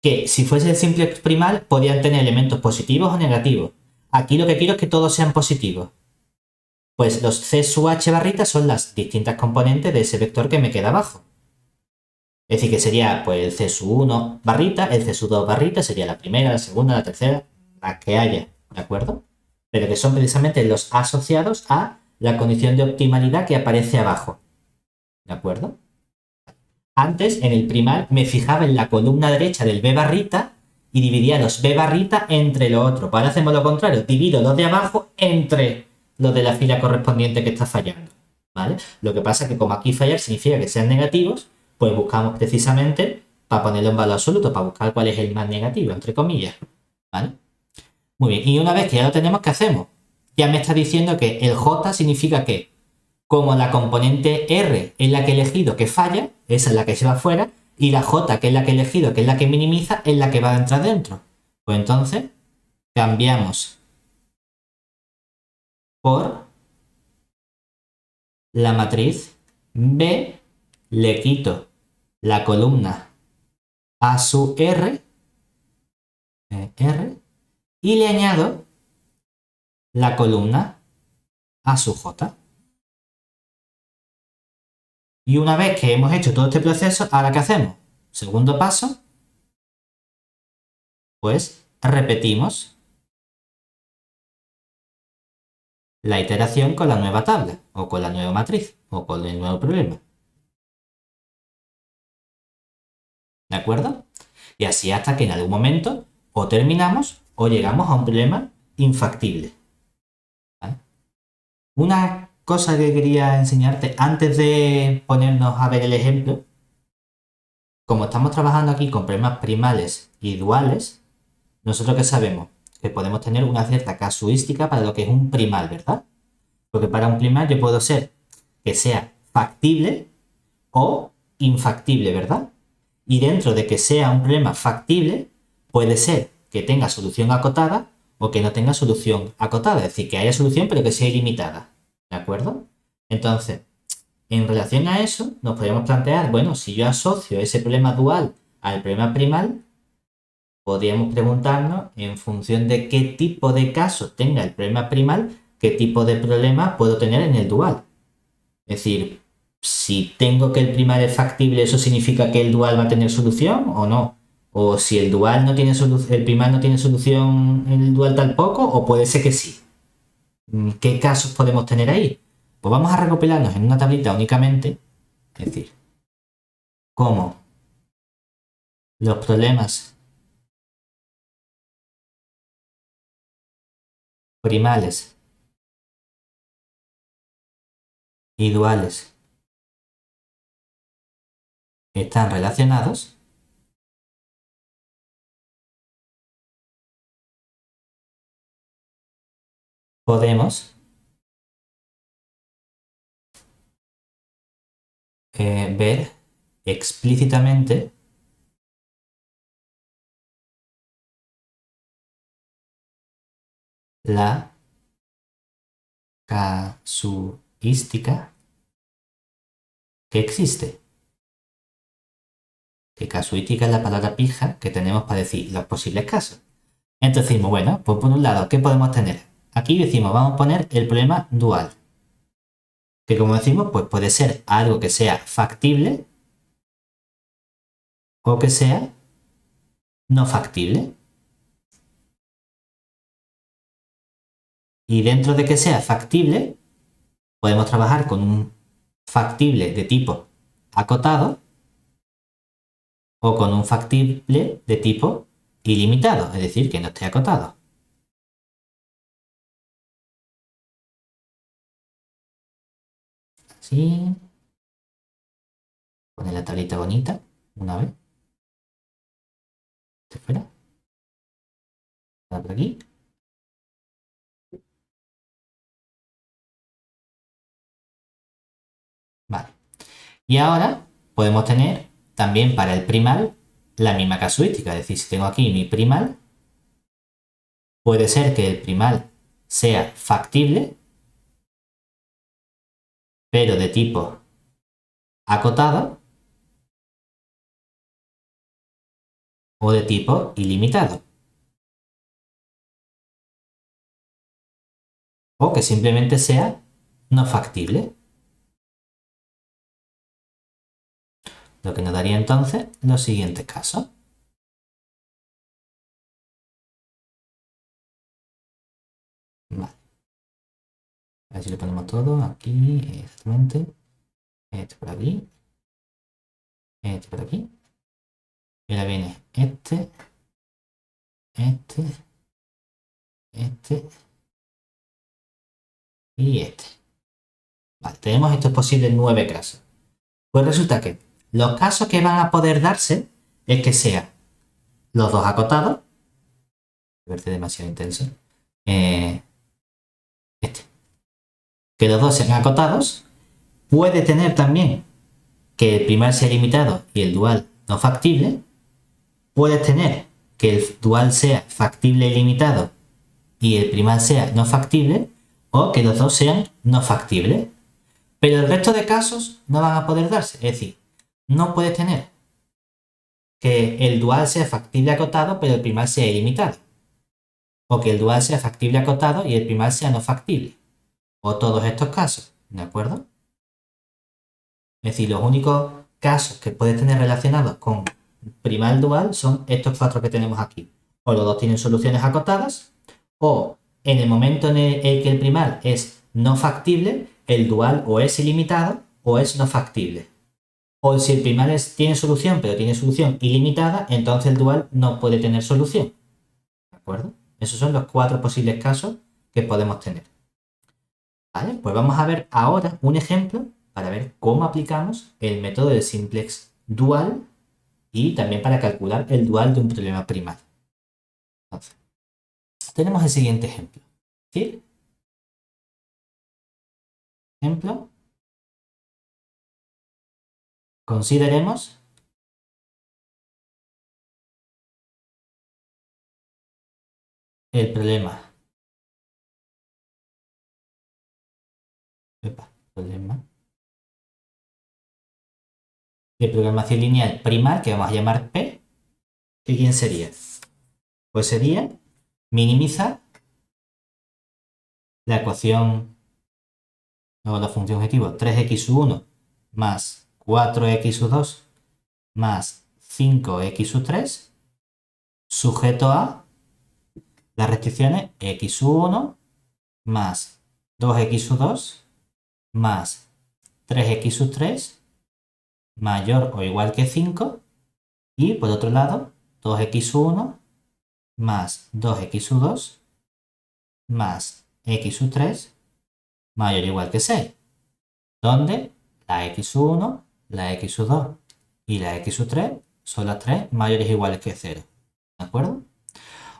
Que si fuese el simplex primal podían tener elementos positivos o negativos. Aquí lo que quiero es que todos sean positivos. Pues los C sub h barrita son las distintas componentes de ese vector que me queda abajo. Es decir, que sería pues el C sub 1 barrita, el C sub 2 barrita, sería la primera, la segunda, la tercera, las que haya, ¿de acuerdo? Pero que son precisamente los asociados a la condición de optimalidad que aparece abajo, ¿de acuerdo? Antes, en el primal, me fijaba en la columna derecha del B barrita y dividía los B barrita entre los otros. Ahora hacemos lo contrario, divido los de abajo entre los de la fila correspondiente que está fallando, ¿vale? Lo que pasa es que como aquí fallar significa que sean negativos, pues buscamos precisamente para ponerlo en valor absoluto, para buscar cuál es el más negativo, entre comillas, ¿vale? Muy bien, y una vez que ya lo tenemos, ¿qué hacemos? Ya me está diciendo que el J significa que, como la componente R es la que he elegido que falla, esa es la que se va fuera, y la J, que es la que he elegido, que es la que minimiza, es la que va a entrar dentro. Pues entonces, cambiamos por la matriz B, le quito la columna A sub R, y le añado la columna A sub J. Y una vez que hemos hecho todo este proceso, ¿ahora qué hacemos? Segundo paso, pues repetimos la iteración con la nueva tabla, o con la nueva matriz, o con el nuevo problema. ¿De acuerdo? Y así hasta que en algún momento o terminamos o llegamos a un problema infactible. ¿Vale? Una cosa que quería enseñarte antes de ponernos a ver el ejemplo. Como estamos trabajando aquí con problemas primales y duales, nosotros que sabemos que podemos tener una cierta casuística para lo que es un primal, ¿verdad? Porque para un primal yo puedo ser que sea factible o infactible, ¿verdad? Y dentro de que sea un problema factible, puede ser que tenga solución acotada o que no tenga solución acotada, es decir, que haya solución pero que sea ilimitada, ¿de acuerdo? Entonces, en relación a eso, nos podríamos plantear, bueno, si yo asocio ese problema dual al problema primal, podríamos preguntarnos, en función de qué tipo de casos tenga el problema primal, qué tipo de problema puedo tener en el dual. Es decir, si tengo que el primal es factible, ¿eso significa que el dual va a tener solución o no? O si el dual no tiene el primal no tiene solución en el dual tampoco, o puede ser que sí. ¿Qué casos podemos tener ahí? Pues vamos a recopilarnos en una tablita únicamente, es decir, cómo los problemas primales y duales están relacionados. Podemos ver explícitamente la casuística que existe. Que casuística es la palabra pija que tenemos para decir los posibles casos. Entonces decimos, bueno, pues por un lado, ¿qué podemos tener? Aquí decimos, vamos a poner el problema dual. Que como decimos, pues puede ser algo que sea factible o que sea no factible. Y dentro de que sea factible, podemos trabajar con un factible de tipo acotado o con un factible de tipo ilimitado, es decir, que no esté acotado. Así. Poner la tablita bonita una vez. De fuera. Por aquí. Vale. Y ahora podemos tener también para el primal la misma casuística. Es decir, si tengo aquí mi primal, puede ser que el primal sea factible, pero de tipo acotado o de tipo ilimitado. O que simplemente sea no factible. Lo que nos daría entonces los siguientes casos. Vale. A ver si lo ponemos todo aquí, exactamente. Este por aquí. Este por aquí. Y ahora viene este, este y este. Vale, tenemos estos posibles 9 casos. Pues resulta que los casos que van a poder darse es que sean los dos acotados. Verte demasiado intenso. Este. Que los dos sean acotados. Puede tener también que el primal sea limitado y el dual no factible. Puedes tener que el dual sea factible y limitado y el primal sea no factible, o que los dos sean no factibles. Pero el resto de casos no van a poder darse. Es decir, no puedes tener que el dual sea factible acotado, pero el primal sea ilimitado. O que el dual sea factible acotado y el primal sea no factible. O todos estos casos, ¿de acuerdo? Es decir, los únicos casos que puedes tener relacionados con primal dual son estos 4 que tenemos aquí. O los dos tienen soluciones acotadas, o en el momento en el que el primal es no factible, el dual o es ilimitado o es no factible. O si el primal tiene solución, pero tiene solución ilimitada, entonces el dual no puede tener solución. ¿De acuerdo? Esos son los 4 posibles casos que podemos tener. ¿Vale? Pues vamos a ver ahora un ejemplo para ver cómo aplicamos el método de simplex dual y también para calcular el dual de un problema primario. Entonces, tenemos el siguiente ejemplo. ¿Sí? Ejemplo. Consideremos el problema de programación lineal primal que vamos a llamar P. ¿Y quién sería? Pues sería minimizar la ecuación o la función objetivo 3x1 más 4x2 más 5x3 sujeto a las restricciones x1 más 2x2 más 3x3 mayor o igual que 5 y por otro lado 2x1 más 2x2 más x3 mayor o igual que 6, donde la x1, la x2 y la x3 son las tres mayores o iguales que 0. ¿De acuerdo?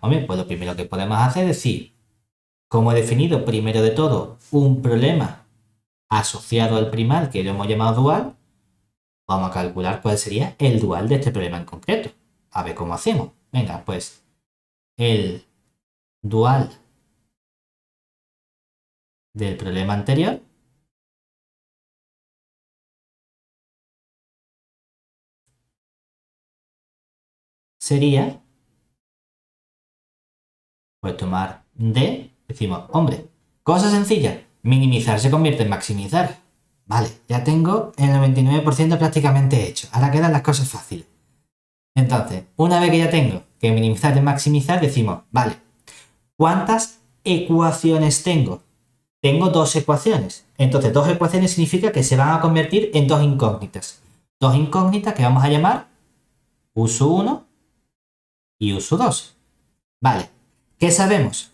Hombre, pues lo primero que podemos hacer es decir, como he definido primero de todo un problema asociado al primal que lo hemos llamado dual, vamos a calcular cuál sería el dual de este problema en concreto. A ver cómo hacemos. Venga, pues el dual del problema anterior sería, pues tomar D, decimos, hombre, cosa sencilla, minimizar se convierte en maximizar. Vale, ya tengo el 99% prácticamente hecho. Ahora quedan las cosas fáciles. Entonces, una vez que ya tengo que minimizar y maximizar, decimos, vale, ¿cuántas ecuaciones tengo? Tengo dos ecuaciones. Entonces, dos ecuaciones significa que se van a convertir en dos incógnitas. Dos incógnitas que vamos a llamar US1 y US2. Vale, ¿qué sabemos?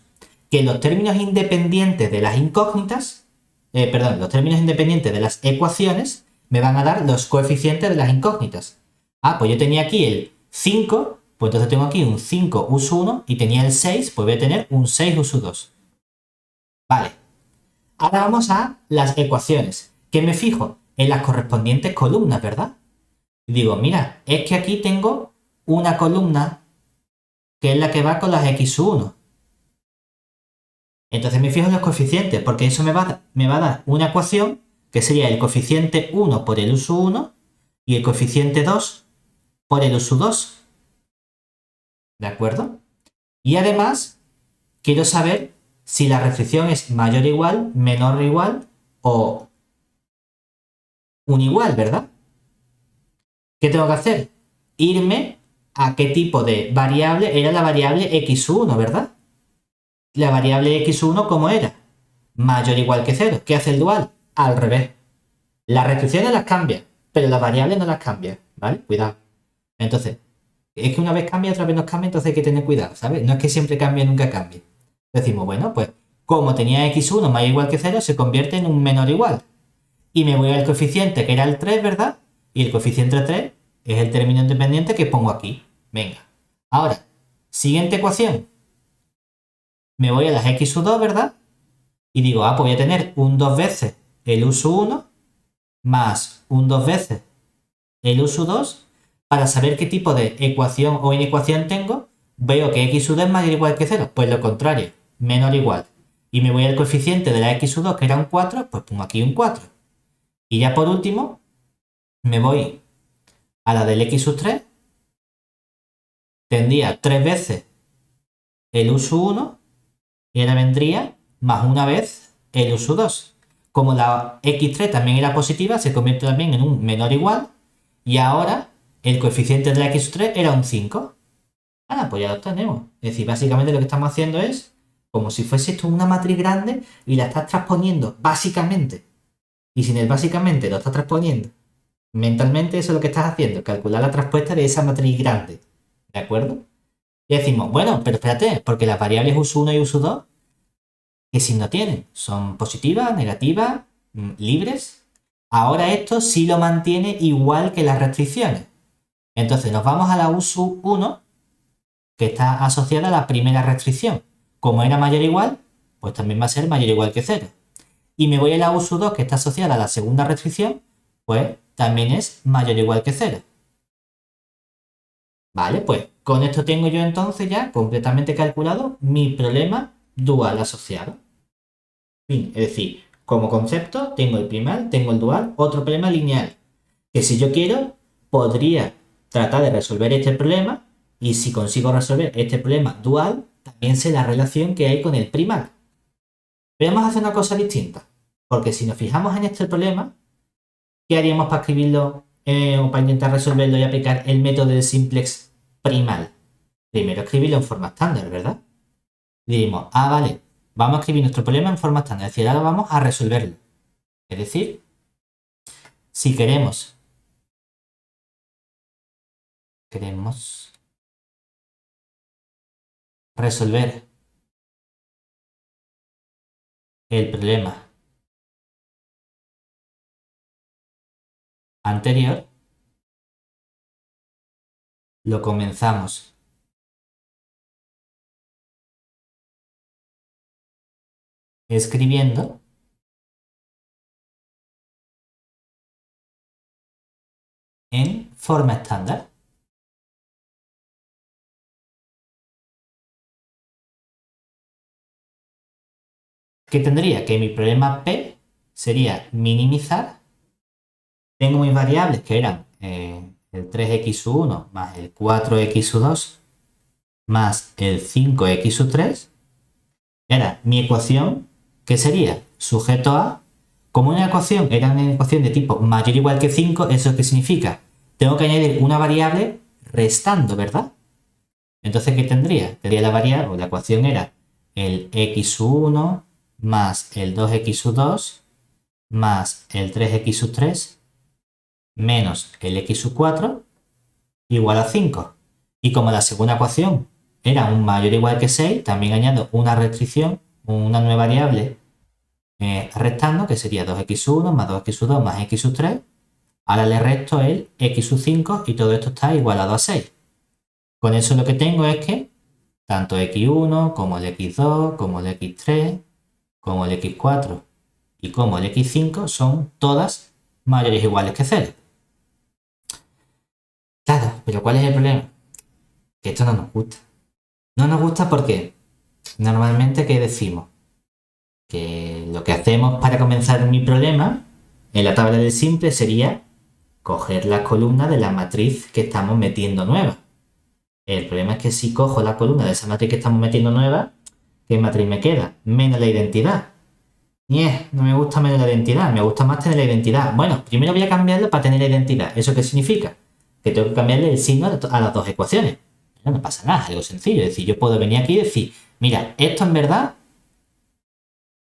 Que los términos independientes de las incógnitas, los términos independientes de las ecuaciones me van a dar los coeficientes de las incógnitas. Ah, pues yo tenía aquí el 5, pues entonces tengo aquí un 5 US1 y tenía el 6, pues voy a tener un 6 US2. Vale. Ahora vamos a las ecuaciones, que me fijo en las correspondientes columnas, ¿verdad? Y digo, mira, es que aquí tengo una columna que es la que va con las x1. Entonces me fijo en los coeficientes, porque eso me va a dar una ecuación que sería el coeficiente 1 por el US1 y el coeficiente 2 por el US2. ¿De acuerdo? Y además, quiero saber si la restricción es mayor o igual, menor o igual o un igual, ¿verdad? ¿Qué tengo que hacer? Irme a qué tipo de variable era la variable x1, ¿verdad? La variable x1, ¿cómo era? Mayor o igual que 0. ¿Qué hace el dual? Al revés. Las restricciones las cambia, pero las variables no las cambia, ¿vale? Cuidado. Entonces, es que una vez cambia, otra vez no cambia, entonces hay que tener cuidado, ¿sabes? No es que siempre cambie, nunca cambie. Decimos, bueno, pues como tenía x1 mayor o igual que 0, se convierte en un menor o igual. Y me voy al coeficiente, que era el 3, ¿verdad? Y el coeficiente 3 es el término independiente que pongo aquí. Venga. Ahora, siguiente ecuación. Me voy a las x2, ¿verdad? Y digo, pues voy a tener un 2 veces el US1 más un 2 veces el US2. Para saber qué tipo de ecuación o inecuación tengo, veo que x1 es mayor o igual que 0. Pues lo contrario, menor o igual. Y me voy al coeficiente de la x2, que era un 4, pues pongo aquí un 4. Y ya por último, me voy a la del x3, tendría 3 veces el US1 y ahora vendría más una vez el US2. Como la x3 también era positiva, se convierte también en un menor o igual y ahora el coeficiente de la x3 era un 5. Pues ya lo tenemos. Es decir, básicamente lo que estamos haciendo es como si fuese esto una matriz grande y la estás transponiendo básicamente. Y sin el básicamente lo estás transponiendo mentalmente, eso es lo que estás haciendo, calcular la traspuesta de esa matriz grande. ¿De acuerdo? Y decimos, bueno, pero espérate, porque las variables US1 y US2 ¿Qué signo tienen? ¿Son positivas, negativas, libres? Ahora esto sí lo mantiene igual que las restricciones. Entonces nos vamos a la USU 1, que está asociada a la primera restricción. Como era mayor o igual, pues también va a ser mayor o igual que 0. Y me voy a la USU 2, que está asociada a la segunda restricción, pues también es mayor o igual que 0. Vale, pues con esto tengo yo entonces ya completamente calculado mi problema dual asociado. Es decir, como concepto tengo el primal, tengo el dual, otro problema lineal. Que si yo quiero, podría tratar de resolver este problema y si consigo resolver este problema dual, también sé la relación que hay con el primal. Pero vamos a hacer una cosa distinta. Porque si nos fijamos en este problema, ¿qué haríamos para escribirlo o para intentar resolverlo y aplicar el método del simplex primal? Primero escribirlo en forma estándar, ¿verdad? Y diríamos, vale, vamos a escribir nuestro problema en forma estándar, es decir, ahora vamos a resolverlo. Es decir, si queremos resolver el problema anterior, lo comenzamos escribiendo en forma estándar. ¿Qué tendría? Que mi problema P sería minimizar. Tengo mis variables que eran el 3x1 más el 4x2 más el 5x3. Y ahora, mi ecuación, ¿qué sería? Sujeto a. Como una ecuación era una ecuación de tipo mayor o igual que 5, ¿eso qué significa? Tengo que añadir una variable restando, ¿verdad? Entonces, ¿qué tendría? Tendría la variable, o la ecuación era el x1 más el 2x2 más el 3x3 menos el x4 igual a 5. Y como la segunda ecuación era un mayor o igual que 6, también añado una restricción, una nueva variable restando, que sería 2x1 más 2x2 más x3. Ahora le resto el x5 y todo esto está igualado a 6. Con eso lo que tengo es que tanto x1 como el x2 como el x3 como el x4 y como el x5 son todas mayores o iguales que 0. Claro, pero ¿cuál es el problema? Que esto no nos gusta. No nos gusta porque normalmente, ¿qué decimos? Que lo que hacemos para comenzar mi problema en la tabla del simple sería coger las columnas de la matriz que estamos metiendo nueva. El problema es que si cojo la columna de esa matriz que estamos metiendo nueva, ¿qué matriz me queda? Menos la identidad. No me gusta menos la identidad, me gusta más tener la identidad. Bueno, primero voy a cambiarlo para tener la identidad. ¿Eso qué significa? Que tengo que cambiarle el signo a las dos ecuaciones. No pasa nada, es algo sencillo. Es decir, yo puedo venir aquí y decir, mira, esto en verdad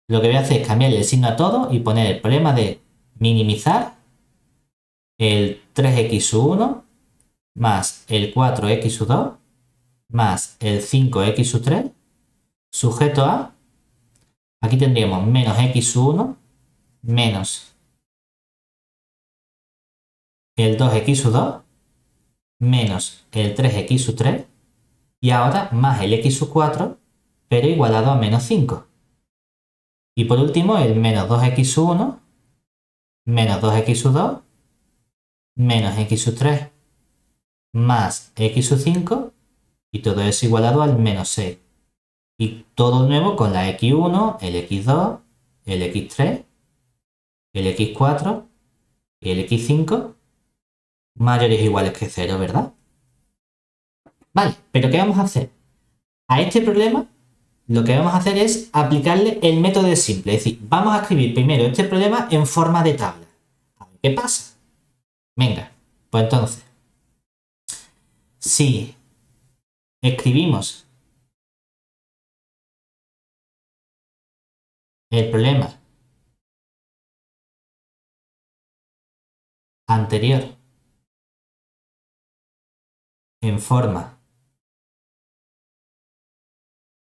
lo que voy a hacer es cambiarle el signo a todo y poner el problema de minimizar el 3x1 más el 4x2 más el 5x3 sujeto a, aquí tendríamos menos x1 menos el 2x2 menos el 3x3 y ahora más el x4 pero igualado a menos 5. Y por último el menos 2x1 menos 2x2 menos x3 más x5 y todo eso igualado al menos 6. Y todo de nuevo con la x1, el x2, el x3, el x4 y el x5 mayores o iguales que 0, ¿verdad? Vale, pero ¿qué vamos a hacer? A este problema lo que vamos a hacer es aplicarle el método de simple. Es decir, vamos a escribir primero este problema en forma de tabla. A ver qué pasa. Venga, pues entonces, si escribimos el problema anterior en forma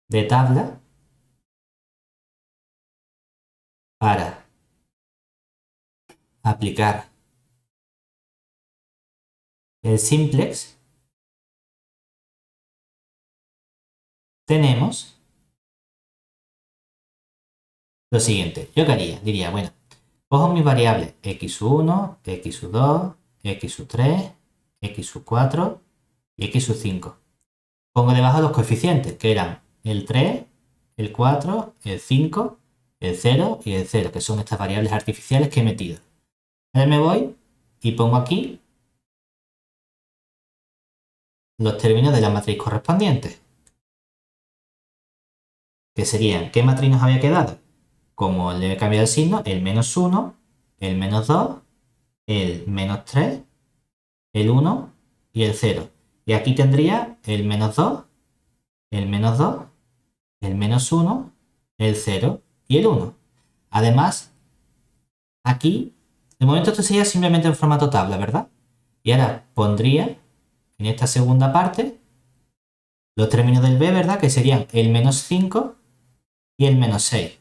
de tabla, para aplicar el simplex, tenemos lo siguiente. ¿Yo qué haría? Diría, bueno, cojo mis variables x1, x2, x3, x4 y x5. Pongo debajo los coeficientes, que eran el 3, el 4, el 5, el 0 y el 0, que son estas variables artificiales que he metido. Ahora me voy y pongo aquí los términos de la matriz correspondiente, que serían, ¿qué matriz nos había quedado? Como le he cambiado el signo, el -1, el -2, el -3, el 1 y el 0. Y aquí tendría el -2, el -2, el -1, el 0 y el 1. Además, aquí, de momento esto sería simplemente en formato tabla, ¿verdad? Y ahora pondría en esta segunda parte los términos del b, ¿verdad? Que serían el -5 y el -6.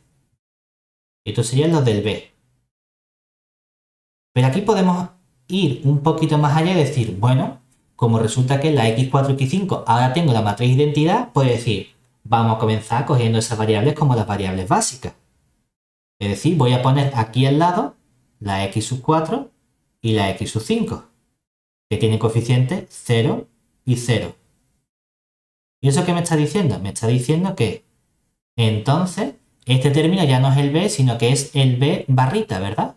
Estos serían los del b. Pero aquí podemos ir un poquito más allá y decir, bueno, como resulta que en la x4 y x5 ahora tengo la matriz identidad, pues decir, vamos a comenzar cogiendo esas variables como las variables básicas. Es decir, voy a poner aquí al lado la x4 y la x5, que tienen coeficientes 0 y 0. ¿Y eso qué me está diciendo? Me está diciendo que entonces este término ya no es el b, sino que es el b barrita, ¿verdad?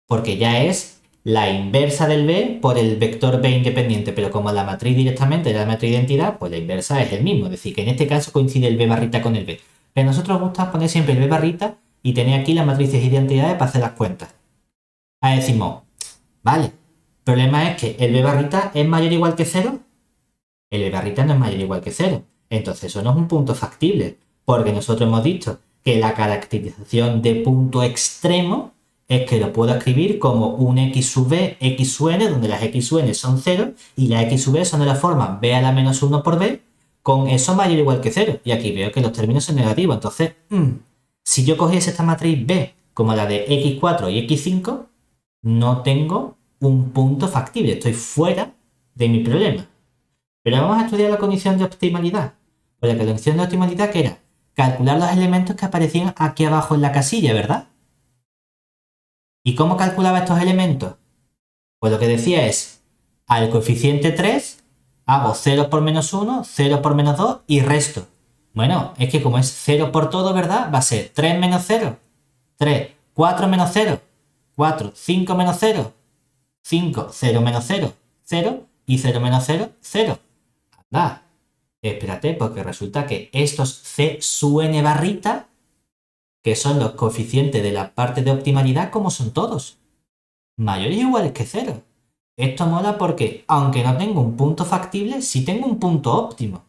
Porque ya es la inversa del b por el vector b independiente, pero como la matriz directamente era la matriz de identidad, pues la inversa es el mismo. Es decir, que en este caso coincide el b barrita con el b. Pero a nosotros nos gusta poner siempre el b barrita y tener aquí las matrices de identidades para hacer las cuentas. Ahí decimos, vale, el problema es que el b barrita es mayor o igual que 0. El b barrita no es mayor o igual que 0. Entonces eso no es un punto factible, porque nosotros hemos dicho que la caracterización de punto extremo es que lo puedo escribir como un x sub b, x sub n, donde las x sub n son 0 y las x sub b son de la forma b a la menos 1 por b, con eso mayor o igual que 0. Y aquí veo que los términos son negativos. Entonces, si yo cogiese esta matriz b como la de x4 y x5, no tengo un punto factible. Estoy fuera de mi problema. Pero vamos a estudiar la condición de optimalidad. Pues la condición de optimalidad que era calcular los elementos que aparecían aquí abajo en la casilla, ¿verdad? ¿Y cómo calculaba estos elementos? Pues lo que decía es, al coeficiente 3 hago 0 por -1, 0 por -2 y resto. Bueno, es que como es 0 por todo, ¿verdad? Va a ser 3 menos 0, 3, 4 menos 0, 4, 5 menos 0, 5, 0 menos 0, 0 y 0 menos 0, 0. Anda, espérate, porque resulta que estos C sub n barrita, que son los coeficientes de la parte de optimalidad, como son todos, mayores o iguales que 0. Esto mola porque, aunque no tengo un punto factible, sí tengo un punto óptimo.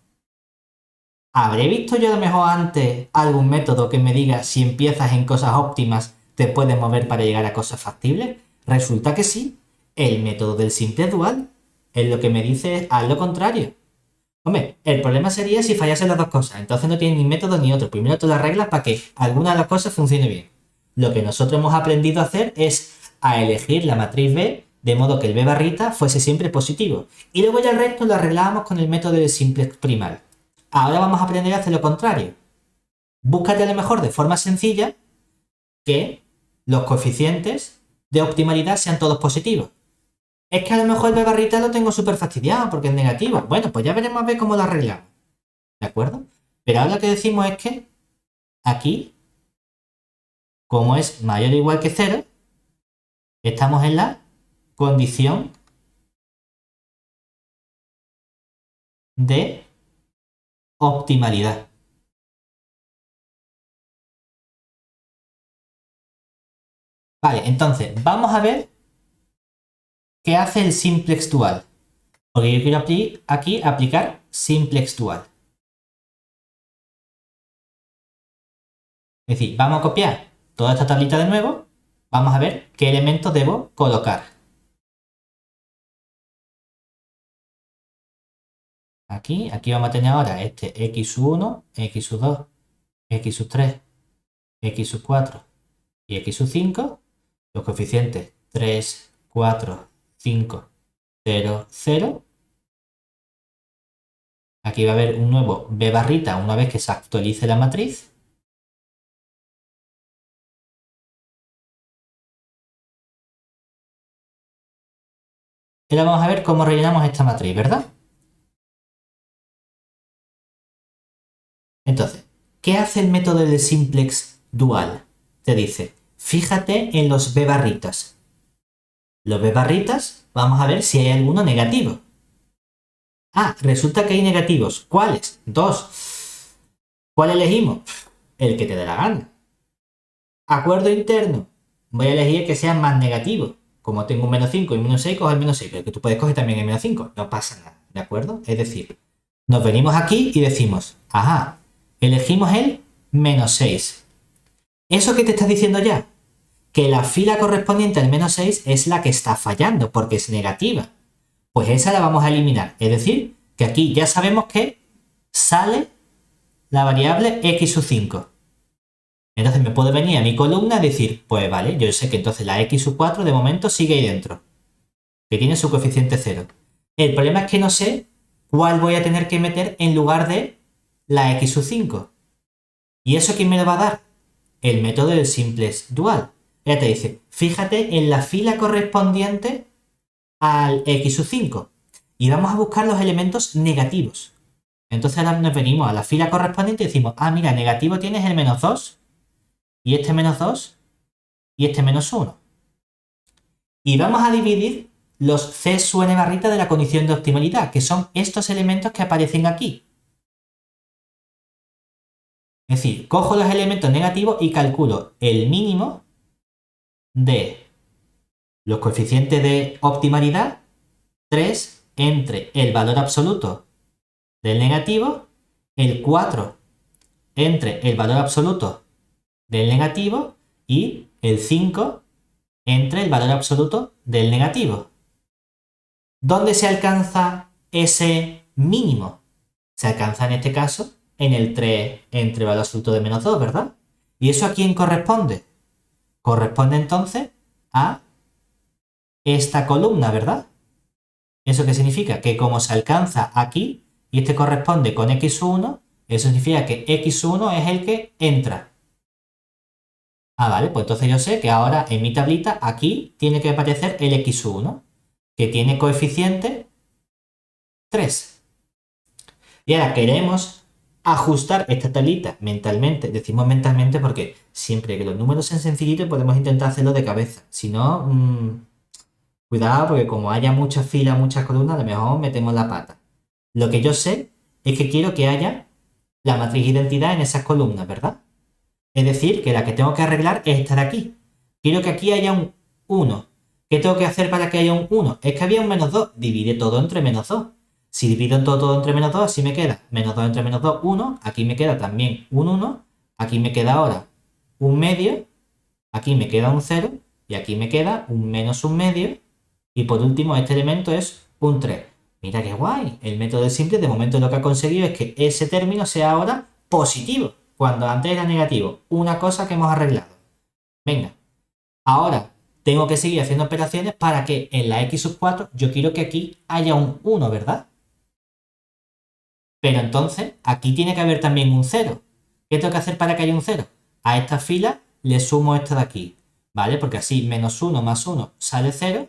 ¿Habré visto yo a lo mejor antes algún método que me diga si empiezas en cosas óptimas te puedes mover para llegar a cosas factibles? Resulta que sí. El método del simple dual es lo que me dice haz lo contrario. Hombre, el problema sería si fallasen las dos cosas. Entonces no tiene ni método ni otro. Primero tú las reglas para que alguna de las cosas funcione bien. Lo que nosotros hemos aprendido a hacer es a elegir la matriz B de modo que el B barrita fuese siempre positivo. Y luego ya el resto lo arreglábamos con el método de simplex primal. Ahora vamos a aprender a hacer lo contrario. Búscate a lo mejor de forma sencilla que los coeficientes de optimalidad sean todos positivos. Es que a lo mejor el B barrita lo tengo súper fastidiado porque es negativo. Bueno, pues ya veremos a ver cómo lo arreglamos. ¿De acuerdo? Pero ahora lo que decimos es que aquí, como es mayor o igual que 0, estamos en la condición de optimalidad. Vale, entonces vamos a ver qué hace el simplex dual. Porque yo quiero aquí aplicar simplex dual. Es decir, vamos a copiar toda esta tablita de nuevo. Vamos a ver qué elementos debo colocar. Aquí vamos a tener ahora este x1, x2, x3, x4 y x sub 5, los coeficientes 3, 4, 5, 0, 0. Aquí va a haber un nuevo b barrita una vez que se actualice la matriz. Y ahora vamos a ver cómo rellenamos esta matriz, ¿verdad? Entonces, ¿qué hace el método del simplex dual? Te dice, fíjate en los b barritas. Los b barritas, vamos a ver si hay alguno negativo. Ah, resulta que hay negativos. ¿Cuáles? 2. ¿Cuál elegimos? El que te dé la gana. Acuerdo interno. Voy a elegir el que sea más negativo. Como tengo un menos 5 y menos 6, coge el menos 6. Pero que tú puedes coger también el menos 5. No pasa nada. ¿De acuerdo? Es decir, nos venimos aquí y decimos, ajá, elegimos el menos 6. ¿Eso qué te está diciendo ya? Que la fila correspondiente al menos 6 es la que está fallando porque es negativa. Pues esa la vamos a eliminar. Es decir, que aquí ya sabemos que sale la variable x sub 5. Entonces me puedo venir a mi columna y decir, pues vale, yo sé que entonces la x sub 4 de momento sigue ahí dentro, que tiene su coeficiente 0. El problema es que no sé cuál voy a tener que meter en lugar de la x sub 5. ¿Y eso quién me lo va a dar? El método del simplex dual. Ya te dice, fíjate en la fila correspondiente al x sub 5 y vamos a buscar los elementos negativos. Entonces ahora nos venimos a la fila correspondiente y decimos, ah, mira, negativo tienes el menos 2 y este menos 2 y este menos 1. Y vamos a dividir los c sub n barrita de la condición de optimalidad, que son estos elementos que aparecen aquí. Es decir, cojo los elementos negativos y calculo el mínimo de los coeficientes de optimalidad 3 entre el valor absoluto del negativo, el 4 entre el valor absoluto del negativo y el 5 entre el valor absoluto del negativo. ¿Dónde se alcanza ese mínimo? Se alcanza en este caso en el 3 entre el valor absoluto de menos 2, ¿verdad? ¿Y eso a quién corresponde? Corresponde entonces a esta columna, ¿verdad? ¿Eso qué significa? Que como se alcanza aquí y este corresponde con x1, eso significa que x1 es el que entra. Ah, vale, pues entonces yo sé que ahora en mi tablita aquí tiene que aparecer el x1, que tiene coeficiente 3. Y ahora queremos ajustar esta tablita mentalmente. Decimos mentalmente porque siempre que los números sean sencillitos podemos intentar hacerlo de cabeza. Si no, cuidado porque como haya muchas filas, muchas columnas, a lo mejor metemos la pata. Lo que yo sé es que quiero que haya la matriz de identidad en esas columnas, ¿verdad? Es decir, que la que tengo que arreglar es esta de aquí. Quiero que aquí haya un 1. ¿Qué tengo que hacer para que haya un 1? Es que había un menos 2. Divide todo entre menos 2. Si divido todo entre menos 2, así me queda menos 2 entre menos 2, 1. Aquí me queda también un 1. Aquí me queda ahora un medio. Aquí me queda un 0. Y aquí me queda un menos un medio. Y por último, este elemento es un 3. Mira qué guay. El método de simple de momento lo que ha conseguido es que ese término sea ahora positivo, cuando antes era negativo. Una cosa que hemos arreglado. Venga. Ahora tengo que seguir haciendo operaciones para que en la x sub 4 yo quiero que aquí haya un 1, ¿verdad? Pero entonces aquí tiene que haber también un 0. ¿Qué tengo que hacer para que haya un 0? A esta fila le sumo esto de aquí, ¿vale? Porque así menos 1 más 1 sale 0,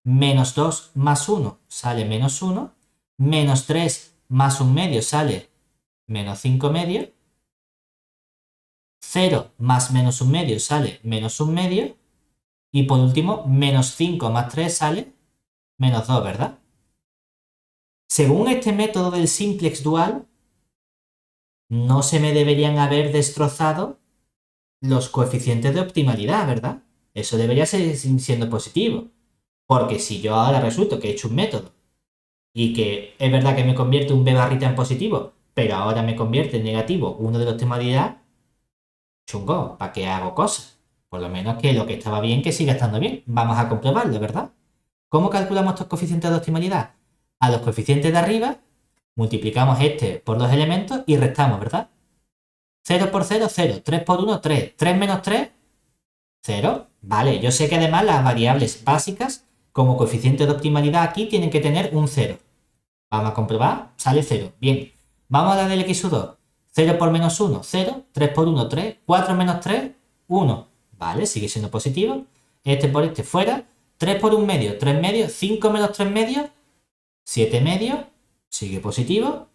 menos 2 más 1 sale menos 1, menos 3 más un medio sale menos 5 medio, 0 más menos un medio sale menos un medio, y por último, menos 5 más 3 sale menos 2, ¿verdad? Según este método del simplex dual, no se me deberían haber destrozado los coeficientes de optimalidad, ¿verdad? Eso debería seguir siendo positivo. Porque si yo ahora resulto que he hecho un método y que es verdad que me convierte un b barrita en positivo, pero ahora me convierte en negativo uno de los temas de optimalidad, chungo, ¿para qué hago cosas? Por lo menos que lo que estaba bien que siga estando bien. Vamos a comprobarlo, ¿verdad? ¿Cómo calculamos estos coeficientes de optimalidad? A los coeficientes de arriba multiplicamos este por los elementos y restamos, ¿verdad? 0 por 0, 0. 3 por 1, 3. 3 menos 3, 0. Vale, yo sé que además las variables básicas como coeficiente de optimalidad aquí tienen que tener un 0. Vamos a comprobar, sale 0. Bien, vamos a la del x2. 0 por menos 1, 0. 3 por 1, 3. 4 menos 3, 1. Vale, sigue siendo positivo. Este por este fuera. 3 por 1 medio, 3 medios. 5 menos 3 medios, 7 medios. Sigue positivo.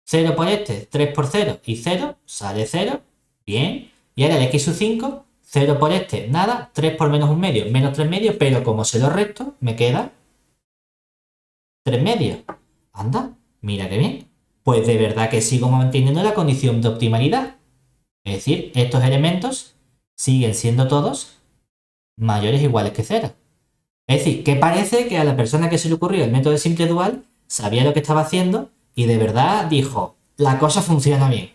0 por este, 3 por 0 y 0. Sale 0. Bien. Y ahora el x sub 5. 0 por este, nada. 3 por menos 1 medio, menos 3 medios. Pero como se lo resto, me queda 3 medios. Anda, mira qué bien. Pues de verdad que sigo manteniendo la condición de optimalidad. Es decir, estos elementos siguen siendo todos mayores o iguales que 0. Es decir, que parece que a la persona que se le ocurrió el método de simple dual sabía lo que estaba haciendo y de verdad dijo, la cosa funciona bien.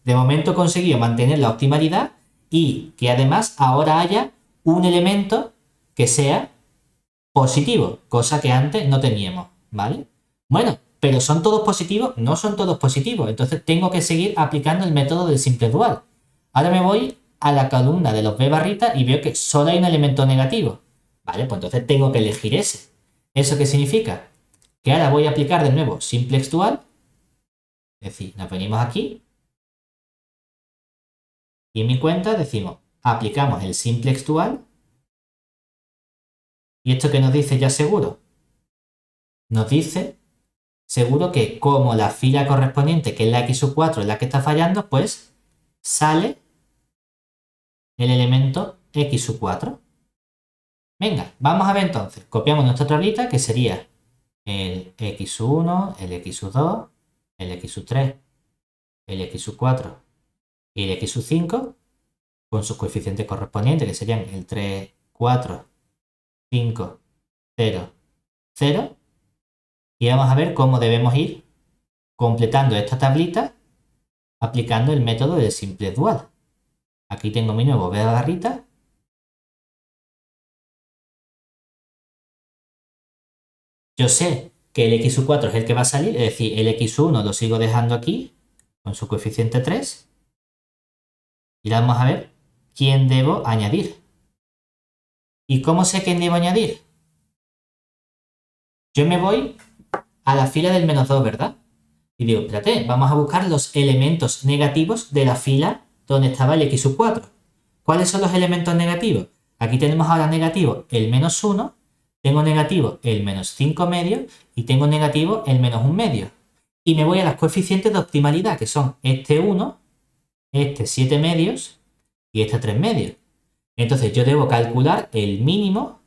De momento consiguió mantener la optimalidad y que además ahora haya un elemento que sea positivo, cosa que antes no teníamos, ¿vale? Bueno, pero ¿son todos positivos? No son todos positivos, entonces tengo que seguir aplicando el método del simple dual. Ahora me voy a la columna de los b barritas y veo que solo hay un elemento negativo, ¿vale? Pues entonces tengo que elegir ese. ¿Eso qué significa? Que ahora voy a aplicar de nuevo simplex dual, es decir, nos venimos aquí y en mi cuenta decimos, aplicamos el simplex dual. ¿Y esto qué nos dice ya seguro? Nos dice seguro que como la fila correspondiente, que es la x sub 4, es la que está fallando, pues sale el elemento x sub 4. Venga, vamos a ver entonces. Copiamos nuestra tablita, que sería el x sub 1, el x sub 2, el x sub 3, el x sub 4 y el x sub 5, con sus coeficientes correspondientes, que serían el 3, 4, 5, 0, 0. Y vamos a ver cómo debemos ir completando esta tablita aplicando el método de simple dual. Aquí tengo mi nuevo b barrita. Yo sé que el x sub 4 es el que va a salir, es decir, el x1 lo sigo dejando aquí con su coeficiente 3. Y ahora vamos a ver quién debo añadir. ¿Y cómo sé quién debo añadir? Yo me voy a la fila del menos 2, ¿verdad? Y digo, espérate, vamos a buscar los elementos negativos de la fila donde estaba el x sub 4. ¿Cuáles son los elementos negativos? Aquí tenemos ahora negativo el menos 1, tengo negativo el menos 5 medios y tengo negativo el menos 1 medio. Y me voy a los coeficientes de optimalidad, que son este 1, este 7 medios y este 3 medios. Entonces yo debo calcular el mínimo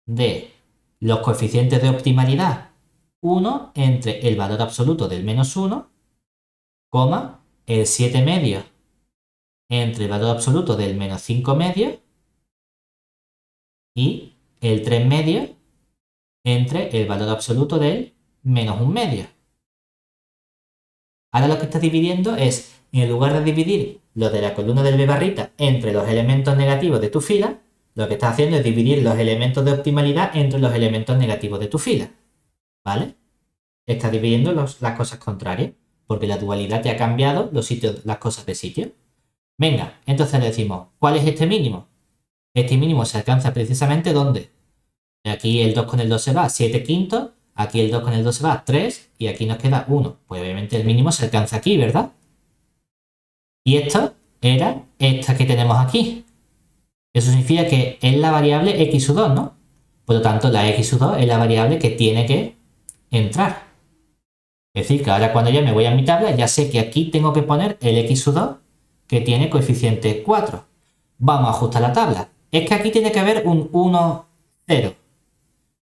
de los coeficientes de optimalidad 1 entre el valor absoluto del menos 1, el 7 medios entre el valor absoluto del menos 5 medios y el 3 medios entre el valor absoluto del menos 1 medio. Ahora lo que está dividiendo es, en lugar de dividir lo de la columna del b barrita entre los elementos negativos de tu fila, lo que está haciendo es dividir los elementos de optimalidad entre los elementos negativos de tu fila. ¿Vale? Está dividiendo las cosas contrarias, porque la dualidad te ha cambiado las cosas de sitio. Venga, entonces le decimos, ¿cuál es este mínimo? Este mínimo se alcanza precisamente ¿dónde? Aquí el 2 con el 2 se va, 7 quintos. Aquí el 2 con el 2 se va, 3. Y aquí nos queda 1. Pues obviamente el mínimo se alcanza aquí, ¿verdad? Y esto era esta que tenemos aquí. Eso significa que es la variable x sub 2, ¿no? Por lo tanto, la x sub 2 es la variable que tiene que entrar. Es decir, que ahora cuando ya me voy a mi tabla, ya sé que aquí tengo que poner el x sub 2 que tiene coeficiente 4. Vamos a ajustar la tabla. Es que aquí tiene que haber un 1, 0.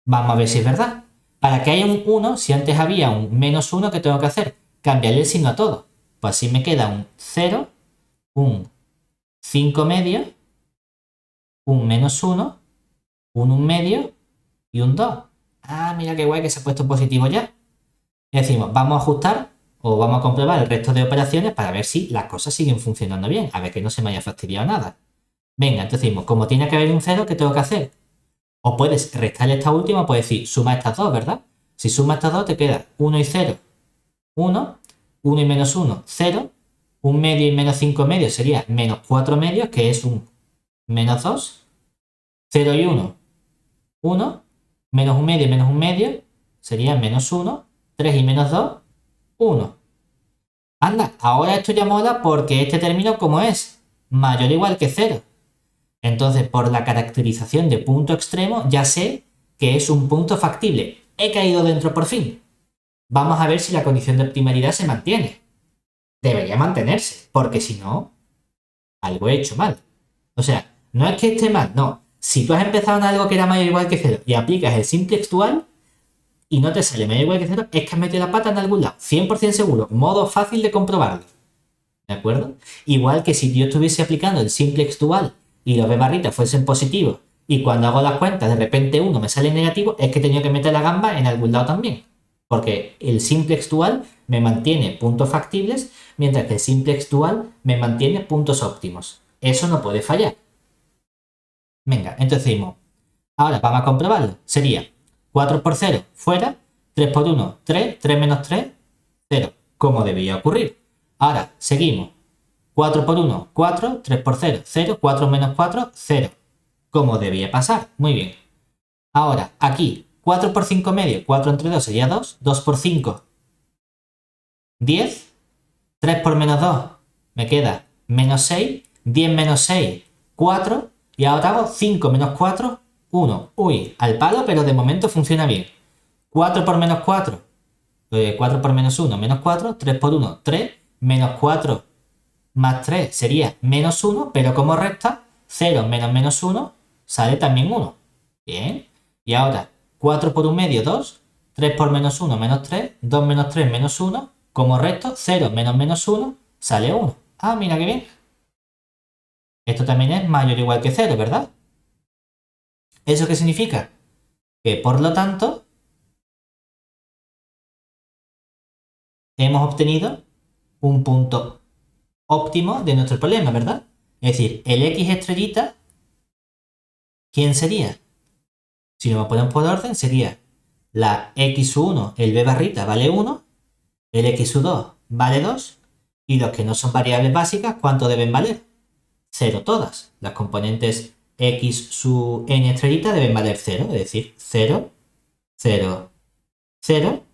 Vamos a ver si es verdad. Para que haya un 1, si antes había un menos 1, ¿qué tengo que hacer? Cambiarle el signo a todo. Pues así me queda un 0, un 5 medio, un menos 1, un 1 medio y un 2. Ah, mira qué guay que se ha puesto positivo ya. Y decimos, vamos a ajustar o vamos a comprobar el resto de operaciones para ver si las cosas siguen funcionando bien. A ver que no se me haya fastidiado nada. Venga, entonces decimos, como tiene que haber un 0, ¿qué tengo que hacer? O puedes restarle esta última, puedes decir, suma estas dos, ¿verdad? Si suma estas dos, te queda 1 y 0, 1, 1 y menos 1, 0, 1 medio y menos 5 medios sería menos 4 medios, que es un menos 2, 0 y 1, 1, menos un medio, sería menos 1, 3 y menos 2, 1. Anda, ahora esto ya mola porque este término, ¿cómo es? Mayor o igual que 0. Entonces, por la caracterización de punto extremo, ya sé que es un punto factible. He caído dentro por fin. Vamos a ver si la condición de optimalidad se mantiene. Debería mantenerse, porque si no, algo he hecho mal. O sea, no es que esté mal, no. Si tú has empezado en algo que era mayor o igual que 0 y aplicas el simplex dual y no te sale mayor o igual que 0, es que has metido la pata en algún lado. 100% seguro. Modo fácil de comprobarlo. ¿De acuerdo? Igual que si yo estuviese aplicando el simplex dual y los b barritas fuesen positivos y cuando hago las cuentas de repente uno me sale negativo, es que he tenido que meter la gamba en algún lado también. Porque el simplex dual me mantiene puntos factibles, mientras que el simplex dual me mantiene puntos óptimos. Eso no puede fallar. Venga, entonces decimos, ahora vamos a comprobarlo. Sería 4 por 0 fuera, 3 por 1, 3, 3 menos 3, 0, como debía ocurrir. Ahora, seguimos. 4 por 1, 4, 3 por 0, 0, 4 menos 4, 0. Como debía pasar. Muy bien. Ahora, aquí, 4 por 5 medio, 4 entre 2 sería 2, 2 por 5, 10, 3 por menos 2, me queda menos 6, 10 menos 6, 4, y ahora hago 5 menos 4, 1. Uy, al palo, pero de momento funciona bien. 4 por menos 4, 4 por menos 1, menos 4, 3 por 1, 3, menos 4 más 3 sería menos 1, pero como resta, 0 menos menos 1 sale también 1. Bien. Y ahora, 4 por un medio, 2, 3 por menos 1, menos 3, 2 menos 3, menos 1, como resto, 0 menos menos 1 sale 1. Ah, mira qué bien. Esto también es mayor o igual que 0, ¿verdad? ¿Eso qué significa? Que por lo tanto, hemos obtenido un punto óptimo de nuestro problema, ¿verdad? Es decir, el x estrellita, ¿quién sería? Si lo ponemos por orden, sería la x1, el b barrita vale 1, el x2 vale 2, y los que no son variables básicas, ¿cuánto deben valer? 0 todas. Las componentes x su n estrellita deben valer 0, es decir, 0, 0, 0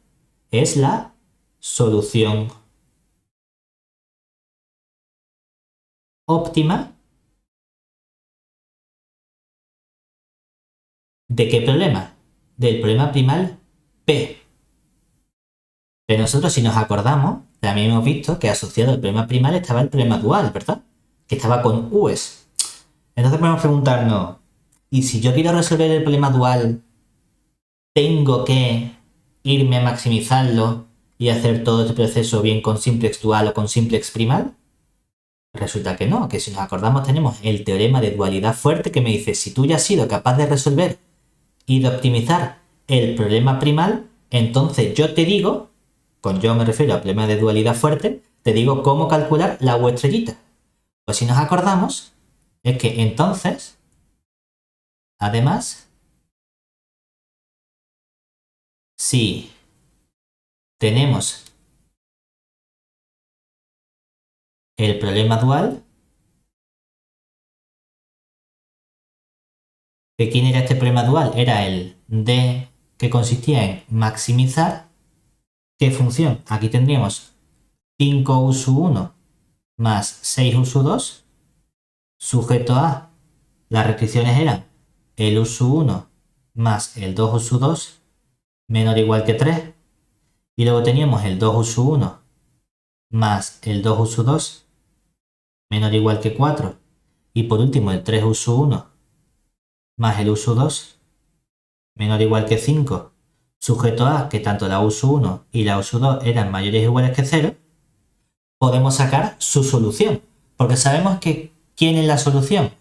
es la solución óptima. ¿De qué problema? Del problema primal P. Pero nosotros, si nos acordamos, también hemos visto que asociado al problema primal estaba el problema dual, ¿verdad? Que estaba con U's. Entonces podemos preguntarnos, ¿y si yo quiero resolver el problema dual, tengo que irme a maximizarlo y hacer todo este proceso bien con simplex dual o con simplex primal? Resulta que no, que si nos acordamos tenemos el teorema de dualidad fuerte que me dice, si tú ya has sido capaz de resolver y de optimizar el problema primal, entonces yo te digo, con yo me refiero al problema de dualidad fuerte, te digo cómo calcular la U estrellita. Pues si nos acordamos, es que entonces, además, si tenemos el problema dual, ¿de quién era este problema dual? Era el de que consistía en maximizar qué función. Aquí tendríamos 5 u sub 1 más 6 u sub 2 sujeto a las restricciones eran el u sub 1 más el 2 u sub 2 menor o igual que 3 y luego teníamos el 2 u sub 1 más el 2 u sub 2 menor o igual que 4 y por último el 3 u sub 1 más el u sub 2 menor o igual que 5 sujeto a que tanto la u sub 1 y la u sub 2 eran mayores o iguales que 0, podemos sacar su solución. Porque sabemos que ¿quién es la solución?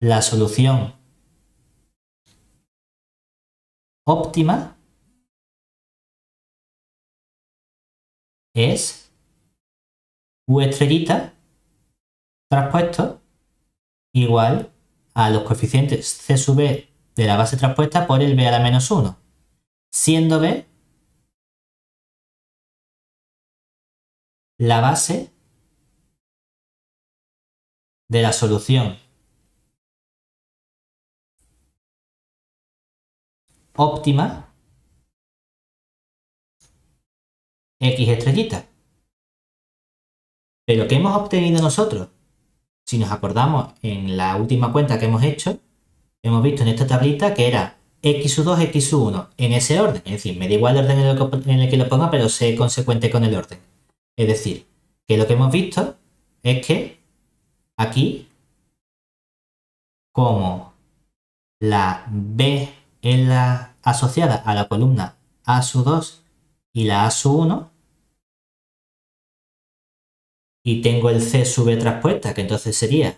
La solución óptima es U estrellita traspuesto igual a los coeficientes C sub B de la base traspuesta por el B a la menos 1, siendo B la base de la solución óptima X estrellita. Pero ¿qué hemos obtenido nosotros? Si nos acordamos en la última cuenta que hemos hecho, hemos visto en esta tablita que era x2, x1 en ese orden. Es decir, me da igual el orden en el que lo ponga, pero sé consecuente con el orden. Es decir, que lo que hemos visto es que aquí, como la B es la asociada a la columna A2 y la A1, y tengo el C sub B traspuesta, que entonces sería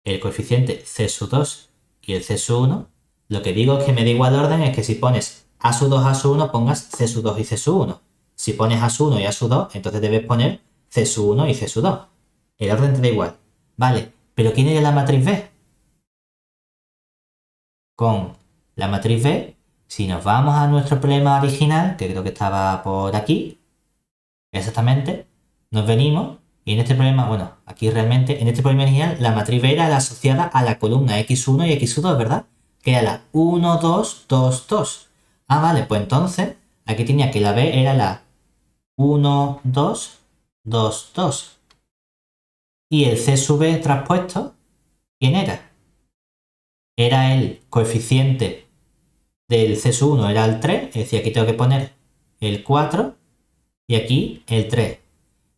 el coeficiente C2 y el C1, lo que digo es que me da igual el orden, es que si pones A2, A1, pongas C2 y C1. Si pones A1 y A2, entonces debes poner C1 y C2. El orden te da igual. Vale, pero ¿quién era la matriz B? Con la matriz B, si nos vamos a nuestro problema original, que creo que estaba por aquí, exactamente, nos venimos y en este problema, bueno, aquí realmente, en este problema original, la matriz B era la asociada a la columna x1 y x2, ¿verdad? Que era la 1, 2, 2, 2. Ah, vale, pues entonces, aquí tenía que la B era la 1, 2, 2, 2. Y el C sub B traspuesto, ¿quién era? Era el coeficiente del C sub 1, era el 3, es decir, aquí tengo que poner el 4 y aquí el 3.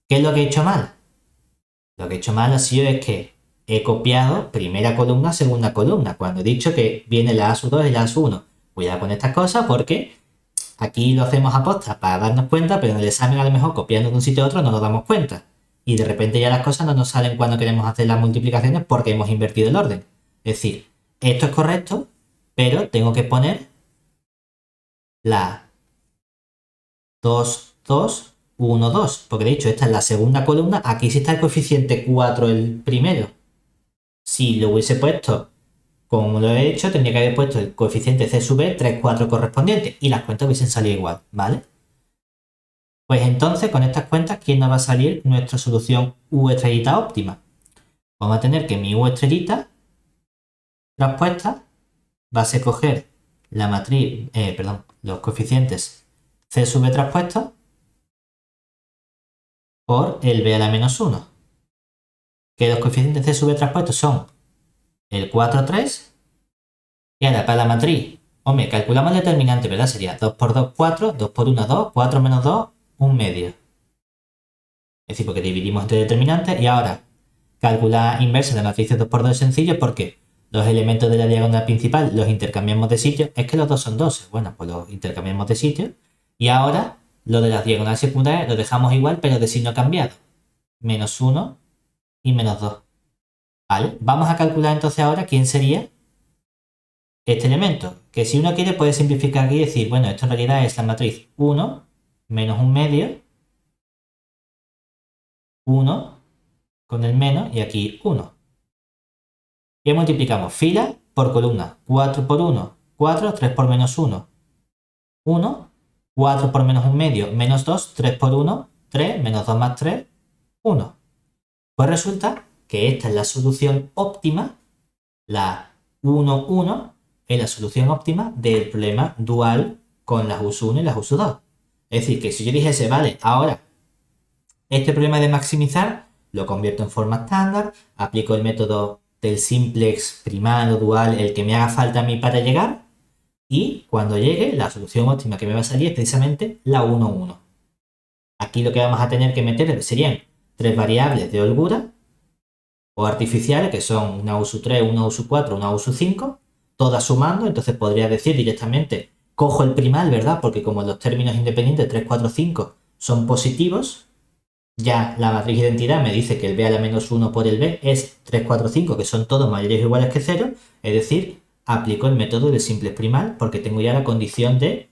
¿Qué es lo que he hecho mal? Lo que he hecho mal ha sido es que he copiado primera columna, segunda columna, cuando he dicho que viene la A2 y la A1. Voy a poner estas cosas porque aquí lo hacemos a posta para darnos cuenta, pero en el examen a lo mejor copiando de un sitio a otro no nos damos cuenta. Y de repente ya las cosas no nos salen cuando queremos hacer las multiplicaciones porque hemos invertido el orden. Es decir, esto es correcto, pero tengo que poner la 2, 2, 1, 2. Porque de hecho esta es la segunda columna. Aquí sí está el coeficiente 4 el primero. Si lo hubiese puesto como lo he hecho, tendría que haber puesto el coeficiente C sub B 3, 4 correspondiente. Y las cuentas hubiesen salido igual, ¿vale? Pues entonces con estas cuentas, ¿quién nos va a salir nuestra solución U estrellita óptima? Vamos a tener que mi U estrellita traspuesta va a ser coger la matriz, los coeficientes C sub B traspuestos por el B a la menos 1. Que los coeficientes C sub B traspuestos son el 4, 3. Y ahora para la matriz, hombre, calculamos el determinante, ¿verdad? Sería 2 por 2, 4, 2 por 1, 2, 4 menos 2, 1 medio. Es decir, porque dividimos entre determinantes y ahora calcular inversa de matrices 2 por 2 es sencillo porque los elementos de la diagonal principal los intercambiamos de sitio. Es que los dos son 12. Bueno, pues los intercambiamos de sitio. Y ahora lo de las diagonales secundarias lo dejamos igual, pero de signo cambiado. Menos 1 y menos 2. ¿Vale? Vamos a calcular entonces ahora quién sería este elemento. Que si uno quiere puede simplificar aquí y decir, bueno, esto en realidad es la matriz 1 menos 1 medio, 1 con el menos y aquí 1. Y multiplicamos fila por columna. 4 por 1, 4, 3 por menos 1, 1, 4 por menos 1 medio, menos 2, 3 por 1, 3, menos 2 más 3, 1. Pues resulta que esta es la solución óptima, la 1, 1, es la solución óptima del problema dual con las US1 y las US2. Es decir, que si yo dijese, vale, ahora este problema de maximizar lo convierto en forma estándar, aplico el método del simplex primal o dual, el que me haga falta a mí para llegar, y cuando llegue la solución óptima que me va a salir es precisamente la 1, 1. Aquí lo que vamos a tener que meter serían tres variables de holgura o artificiales, que son una US3, una US4, una US5, todas sumando. Entonces podría decir directamente, cojo el primal, ¿verdad? Porque como los términos independientes 3, 4, 5 son positivos, ya la matriz de identidad me dice que el B a la menos 1 por el B es 3, 4, 5, que son todos mayores o iguales que 0, es decir, aplico el método del simple primal porque tengo ya la condición de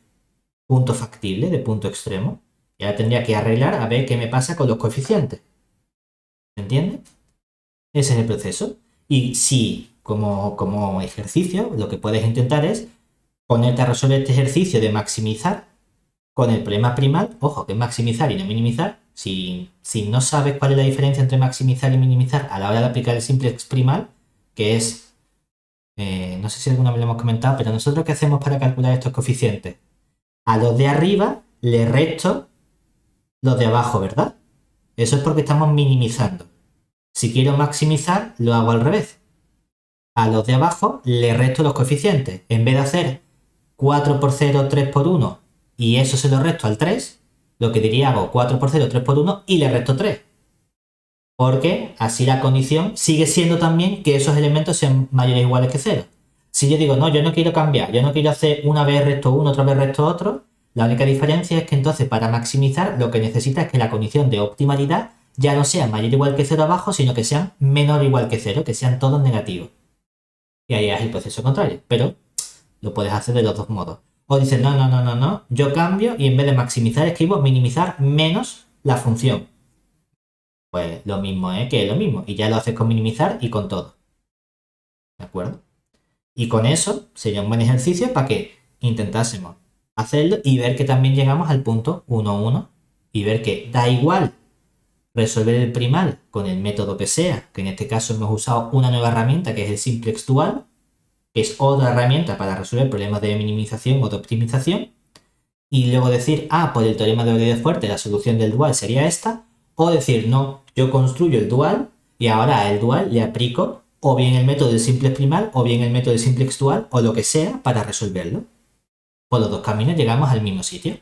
punto factible, de punto extremo. Y ahora tendría que arreglar a ver qué me pasa con los coeficientes. ¿Se entiende? Ese es el proceso. Y si, como ejercicio, lo que puedes intentar es ponerte a resolver este ejercicio de maximizar con el problema primal. Ojo, que es maximizar y no minimizar. Si no sabes cuál es la diferencia entre maximizar y minimizar a la hora de aplicar el simplex primal, que es, no sé si alguna vez lo hemos comentado, pero nosotros ¿qué hacemos para calcular estos coeficientes? A los de arriba le resto los de abajo, ¿verdad? Eso es porque estamos minimizando. Si quiero maximizar, lo hago al revés. A los de abajo le resto los coeficientes. En vez de hacer 4 por 0, 3 por 1 y eso se lo resto al 3, lo que diría hago 4 por 0, 3 por 1 y le resto 3. Porque así la condición sigue siendo también que esos elementos sean mayores o iguales que 0. Si yo digo, no, yo no quiero cambiar, yo no quiero hacer una vez resto 1, otra vez resto otro, la única diferencia es que entonces para maximizar lo que necesita es que la condición de optimalidad ya no sea mayor o igual que 0 abajo, sino que sean menor o igual que 0, que sean todos negativos. Y ahí es el proceso contrario, pero lo puedes hacer de los dos modos. O dices, no, yo cambio y en vez de maximizar escribo minimizar menos la función. Pues lo mismo es que es lo mismo. Y ya lo haces con minimizar y con todo. ¿De acuerdo? Y con eso sería un buen ejercicio para que intentásemos hacerlo y ver que también llegamos al punto 1,1 y ver que da igual resolver el primal con el método que sea, que en este caso hemos usado una nueva herramienta que es el simplex dual, que es otra herramienta para resolver problemas de minimización o de optimización, y luego decir, por el teorema de Euler fuerte la solución del dual sería esta, o decir, no, yo construyo el dual y ahora a el dual le aplico o bien el método del simplex primal o bien el método del simplex dual o lo que sea para resolverlo. Por los dos caminos llegamos al mismo sitio.